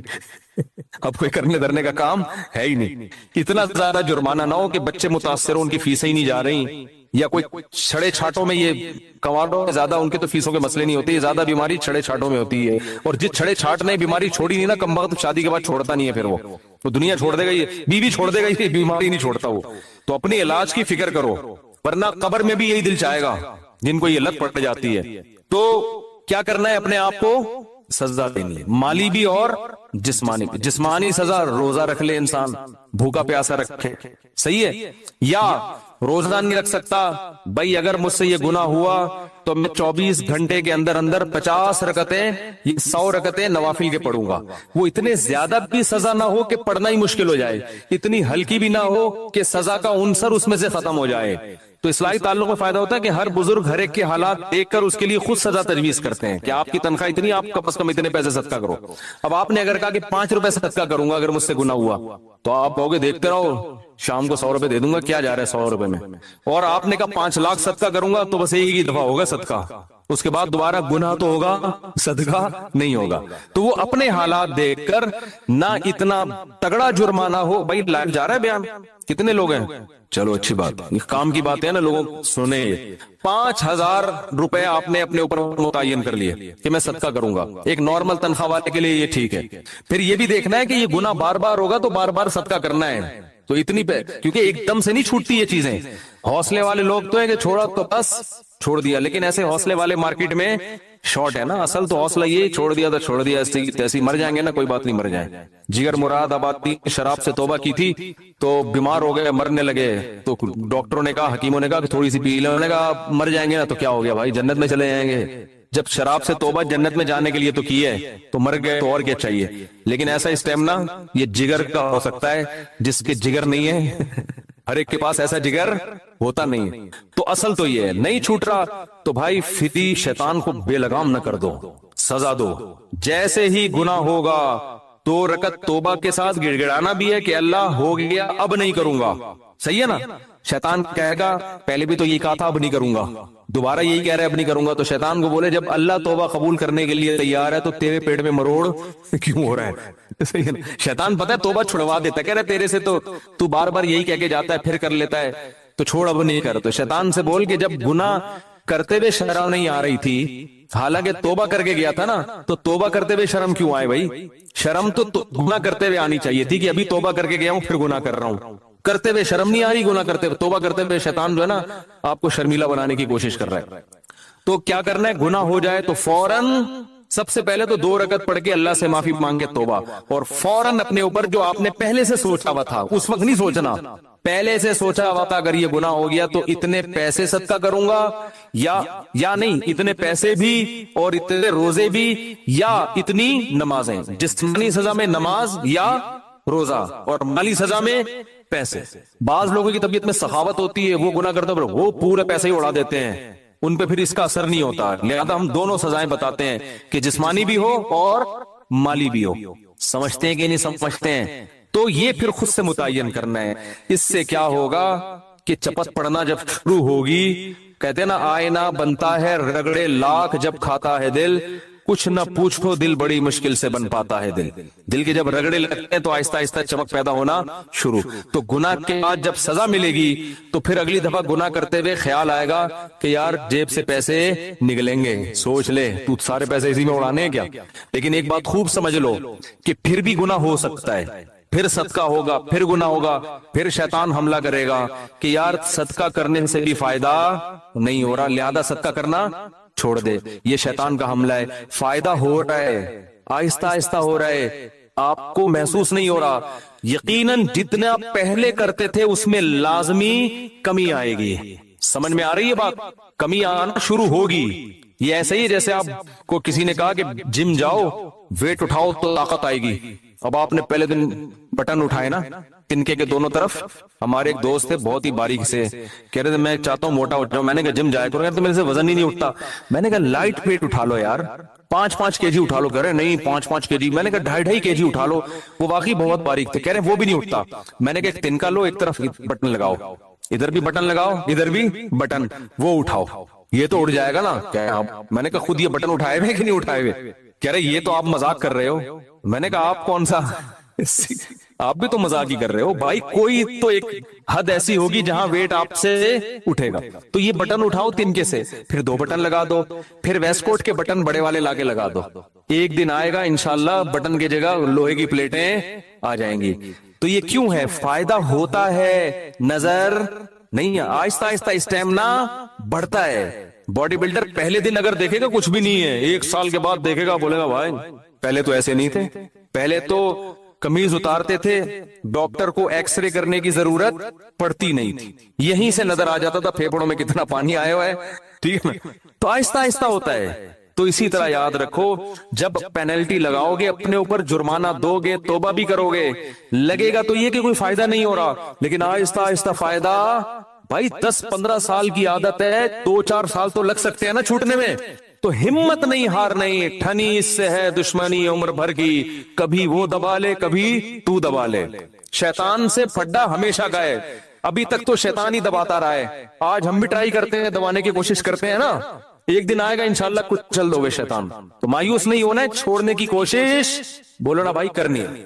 A: اب کوئی کرنے دھرنے کا کام ہے ہی نہیں. اتنا زیادہ جرمانہ نہ ہو کہ بچے متاثر ہو، ان کی فیسیں ہی نہیں جا رہی، یا کوئی چھڑے چھاٹوں میں. یہ کمانڈو زیادہ ان کے تو فیسوں کے مسئلے نہیں ہوتے، یہ زیادہ بیماری چھڑے چھاٹوں میں ہوتی ہے. اور جس چھڑے چھاٹ نے بیماری چھوڑی نہیں نا، کم وقت شادی کے بعد چھوڑتا نہیں ہے، پھر وہ دنیا چھوڑ دے گا، یہ بیوی چھوڑ دے گا، یہ بیماری نہیں چھوڑتا وہ. تو اپنے علاج کی فکر کرو، ورنہ قبر میں بھی یہی دل چاہے گا جن کو یہ لت پڑ جاتی ہے. تو کیا کرنا ہے؟ اپنے آپ کو سزا دینی ہے، مالی بھی اور جسمانی سزا روزہ رکھ لے انسان, بھوکا پیاسا رکھے, صحیح ہے. یا روزہ نہیں رکھ سکتا, بھائی اگر مجھ سے یہ گناہ ہوا تو میں 24 گھنٹے کے اندر 50 رکعتیں 100 رکعتیں نوافل کے پڑھوں گا. وہ اتنے زیادہ بھی سزا نہ ہو کہ پڑھنا ہی مشکل ہو جائے, اتنی ہلکی بھی نہ ہو کہ سزا کا عنصر اس میں سے ختم ہو جائے. تو اصلاحی تعلق میں فائدہ ہوتا ہے کہ ہر بزرگ ہر ایک کے حالات دیکھ کر اس کے لیے خود سزا تجویز کرتے ہیں کہ آپ کی تنخواہ اتنی, آپ کم از کم اتنے پیسے صدقہ کرو. اب آپ نے اگر کہا کہ 5 روپے صدقہ کروں گا اگر مجھ سے گناہ ہوا, تو آپ کہو گے دیکھتے رہو شام کو 100 روپے دے دوں گا, کیا جا رہا ہے 100 روپے میں. اور آپ نے کہا 5 لاکھ صدقہ کروں گا, تو بس ایک ہی دفعہ ہوگا صدقہ, اس کے بعد دوبارہ گناہ تو ہوگا, صدقہ نہیں ہوگا. تو وہ اپنے حالات دیکھ کر نہ اتنا تگڑا جرمانہ ہو. بھائی لائف جا رہا ہے بیان, کتنے لوگ ہیں, چلو اچھی بات, یہ کام کی بات ہے نا, لوگوں سنے 5,000 روپے آپ نے اپنے اوپر متعین کر لیے کہ میں صدقہ کروں گا. ایک نارمل تنخواہ والے کے لیے یہ ٹھیک ہے. پھر یہ بھی دیکھنا ہے کہ یہ گناہ بار بار ہوگا تو بار بار صدقہ کرنا ہے. تو اتنی کیونکہ ایک دم سے نہیں چھوٹتی یہ چیزیں. حوصلے والے لوگ تو ہیں کہ چھوڑا تو بس چھوڑ دیا, لیکن ایسے حوصلے والے مارکیٹ میں شارٹ ہے نا. اصل تو حوصلہ یہ چھوڑ دیا تو چھوڑ دیا, ایسی مر جائیں گے نا, کوئی بات نہیں مر جائیں. جگر مراد آبادی شراب سے توبہ کی تھی تو بیمار ہو گئے, مرنے لگے, تو ڈاکٹروں نے کہا, حکیموں نے کہا کہ تھوڑی سی پی لیں. انہوں نے کہا مر جائیں گے نا, تو کیا ہو گیا بھائی, جنت میں چلے جائیں گے. جب شراب سے توبہ جنت میں جانے کے لیے تو کی ہے, تو مر گئے تو اور کیا چاہیے. لیکن ایسا اسٹیمنا یہ جگر کا ہو سکتا ہے, جس کے جگر نہیں ہے ہر ایک کے پاس ایسا جگر ہوتا نہیں ہے. تو اصل تو یہ ہے, نہیں چھوٹ رہا تو بھائی فری شیطان کو بے لگام نہ کر دو, سزا دو. جیسے ہی گناہ ہوگا 2 رکعت توبہ کے ساتھ گڑ گڑانا بھی ہے کہ اللہ ہو گیا اب نہیں کروں گا, صحیح ہے نا. شیطان کہے گا پہلے بھی تو یہی کہا تھا اب نہیں کروں گا, دوبارہ یہی کہہ رہے اب نہیں کروں گا. تو شیطان کو بولے جب اللہ توبہ قبول کرنے کے لیے تیار ہے تو تیرے پیٹ میں مروڑ کیوں ہو رہا ہے, صحیح ہے نا. شیطان پتہ ہے توبہ چھڑوا دیتا, کہہ رہے تیرے سے تو بار بار یہی کہہ کے جاتا ہے پھر کر لیتا ہے, تو چھوڑ اب نہیں کر. تو شیطان سے بول کہ جب گناہ کرتے ہوئے شرم نہیں آ رہی تھی, حالانکہ توبہ کر کے گیا تھا نا, تو توبہ کرتے ہوئے شرم کیوں آئے بھائی. شرم تو گناہ کرتے ہوئے آنی چاہیے تھی کہ ابھی توبہ کر کے گیا ہوں پھر گناہ کر رہا ہوں. کرتے ہوئے شرم نہیں آ رہی, گناہ کرتے ہوئے توبہ کرتے ہوئے شیطان جو ہے نا آپ کو شرمیلا بنانے کی کوشش کر رہا ہے. تو کیا کرنا ہے, گناہ ہو جائے تو فوراً سب سے پہلے تو 2 رکعت پڑھ کے اللہ سے معافی مانگ کے توبہ, اور فوراً اپنے اوپر جو آپ نے پہلے سے سوچا ہوا تھا, اس وقت نہیں سوچنا, پہلے سے سوچا ہوا تھا اگر یہ گناہ ہو گیا تو اتنے پیسے صدقہ کروں گا, یا نہیں اتنے پیسے بھی اور اتنے روزے بھی یا اتنی نمازیں. جسمانی سزا میں نماز یا روزہ, اور مالی سزا میں پیسے. بعض لوگوں کی طبیعت میں سخاوت ہوتی ہے, وہ گناہ کرتے ہیں وہ پورے پیسے ہی اڑا دیتے ہیں, ان پہ پھر اس کا اثر نہیں ہوتا. لہذا ہم دونوں سزائیں بتاتے ہیں کہ جسمانی بھی ہو اور مالی بھی ہو. سمجھتے ہیں کہ نہیں سمجھتے ہیں, تو یہ پھر خود سے متعین کرنا ہے. اس سے کیا ہوگا کہ چپت پڑنا جب شروع ہوگی, کہتے ہیں نا آئینہ بنتا ہے رگڑے لاکھ جب کھاتا ہے دل, کچھ نہ پوچھو دل بڑی مشکل سے بن پاتا ہے دل. دل کے جب رگڑے لگتے ہیں تو آہستہ آہستہ چمک پیدا ہونا شروع. تو گناہ کے بعد جب سزا ملے گی تو پھر اگلی دفعہ گناہ کرتے ہوئے خیال آئے گا کہ یار جیب سے پیسے نکلیں گے. سوچ لے تو سارے پیسے اسی میں اڑانے ہیں کیا. لیکن ایک بات خوب سمجھ لو کہ پھر بھی گناہ ہو سکتا ہے, پھر صدقہ ہوگا, پھر گناہ ہوگا, پھر شیطان حملہ کرے گا کہ یار صدقہ کرنے سے بھی فائدہ نہیں ہو رہا, لہذا صدقہ کرنا چھوڑ دے. یہ شیطان کا حملہ ہے. فائدہ ہو رہا ہے, آہستہ آہستہ ہو رہا ہے, آپ کو محسوس نہیں ہو رہا. یقیناً جتنا پہلے کرتے تھے اس میں لازمی کمی آئے گی. سمجھ میں آ رہی ہے بات, کمی آنا شروع ہوگی. یہ ایسے ہی جیسے آپ کو کسی نے کہا کہ جم جاؤ ویٹ اٹھاؤ تو طاقت آئے گی. اب آپ نے پہلے دن بٹن اٹھائے نا تنکے کے دونوں طرف. ہمارے ایک دوست تھے بہت ہی باریک سے, کہہ رہے تھے میں چاہتا ہوں موٹا اٹھ جاؤں. میں نے کہا جم جایا کرو یار, تو میرے سے وزن ہی نہیں اٹھتا. میں نے کہا لائٹ ویٹ اٹھا لو یار, 5-5 kg اٹھا لو. کہہ رہے نہیں 5-5 kg. میں نے کہا 2.5 kg اٹھا لو. وہ واقعی بہت باریک تھے, کہہ رہے وہ بھی نہیں اٹھتا. میں نے کہا ایک تنکا لو, ایک طرف بٹن لگاؤ, ادھر بھی بٹن لگاؤ ادھر بھی بٹن, وہ اٹھاؤ, یہ تو اڑ جائے گا نا. میں نے کہا خود یہ بٹن اٹھائے ہوئے کہ نہیں اٹھائے ہوئے. کہہ رہے یہ تو آپ مذاق کر رہے ہو. میں نے کہا آپ کون سا, آپ بھی تو مذاق ہی کر رہے ہو بھائی. کوئی تو ایک حد ایسی ہوگی جہاں ویٹ آپ سے اٹھے گا. تو یہ بٹن اٹھاؤ تنکے سے, پھر 2 بٹن لگا دو, پھر ویسٹ کوٹ کے بٹن بڑے والے لا کے لگا دو. ایک دن آئے گا انشاءاللہ بٹن کی جگہ لوہے کی پلیٹیں آ جائیں گی. تو یہ کیوں ہے, فائدہ ہوتا ہے, نظر نہیں. آہستہ آہستہ اسٹیمنا بڑھتا ہے. باڈی بلڈر پہلے دن اگر دیکھے گا کچھ بھی نہیں ہے, 1 سال کے بعد دیکھے گا بولے گا بھائی پہلے تو ایسے نہیں تھے. پہلے تو قمیض اتارتے تھے, ڈاکٹر کو ایکس رے کرنے کی ضرورت پڑتی نہیں تھی, یہیں سے نظر آ جاتا تھا پھیپڑوں میں کتنا پانی آیا ہوا ہے. ٹھیک ہے, تو آہستہ آہستہ ہوتا ہے. تو اسی طرح یاد رکھو, جب پینلٹی لگاؤ گے, اپنے اوپر جرمانہ دو گے, توبہ بھی کرو گے, لگے گا تو یہ کہ کوئی فائدہ نہیں ہو رہا, لیکن آہستہ آہستہ فائدہ. بھائی 10-15 سال کی عادت ہے, 2-4 سال تو لگ سکتے ہیں نا چھوٹنے میں. تو ہمت نہیں, ہار نہیں, ٹھنی اس سے ہے دشمنی عمر بھر کی, کبھی وہ دبا لے کبھی تو دبا لے. شیطان سے پھڈا ہمیشہ گئے, ابھی تک تو شیطان ہی دباتا رہا ہے. آج ہم بھی ٹرائی کرتے ہیں, دبانے کی کوشش کرتے ہیں نا, ایک دن آئے گا انشاءاللہ کچھ چل دو گے شیطان. تو مایوس نہیں ہونا ہے, چھوڑنے کی کوشش بولو نا بھائی کرنی ہے.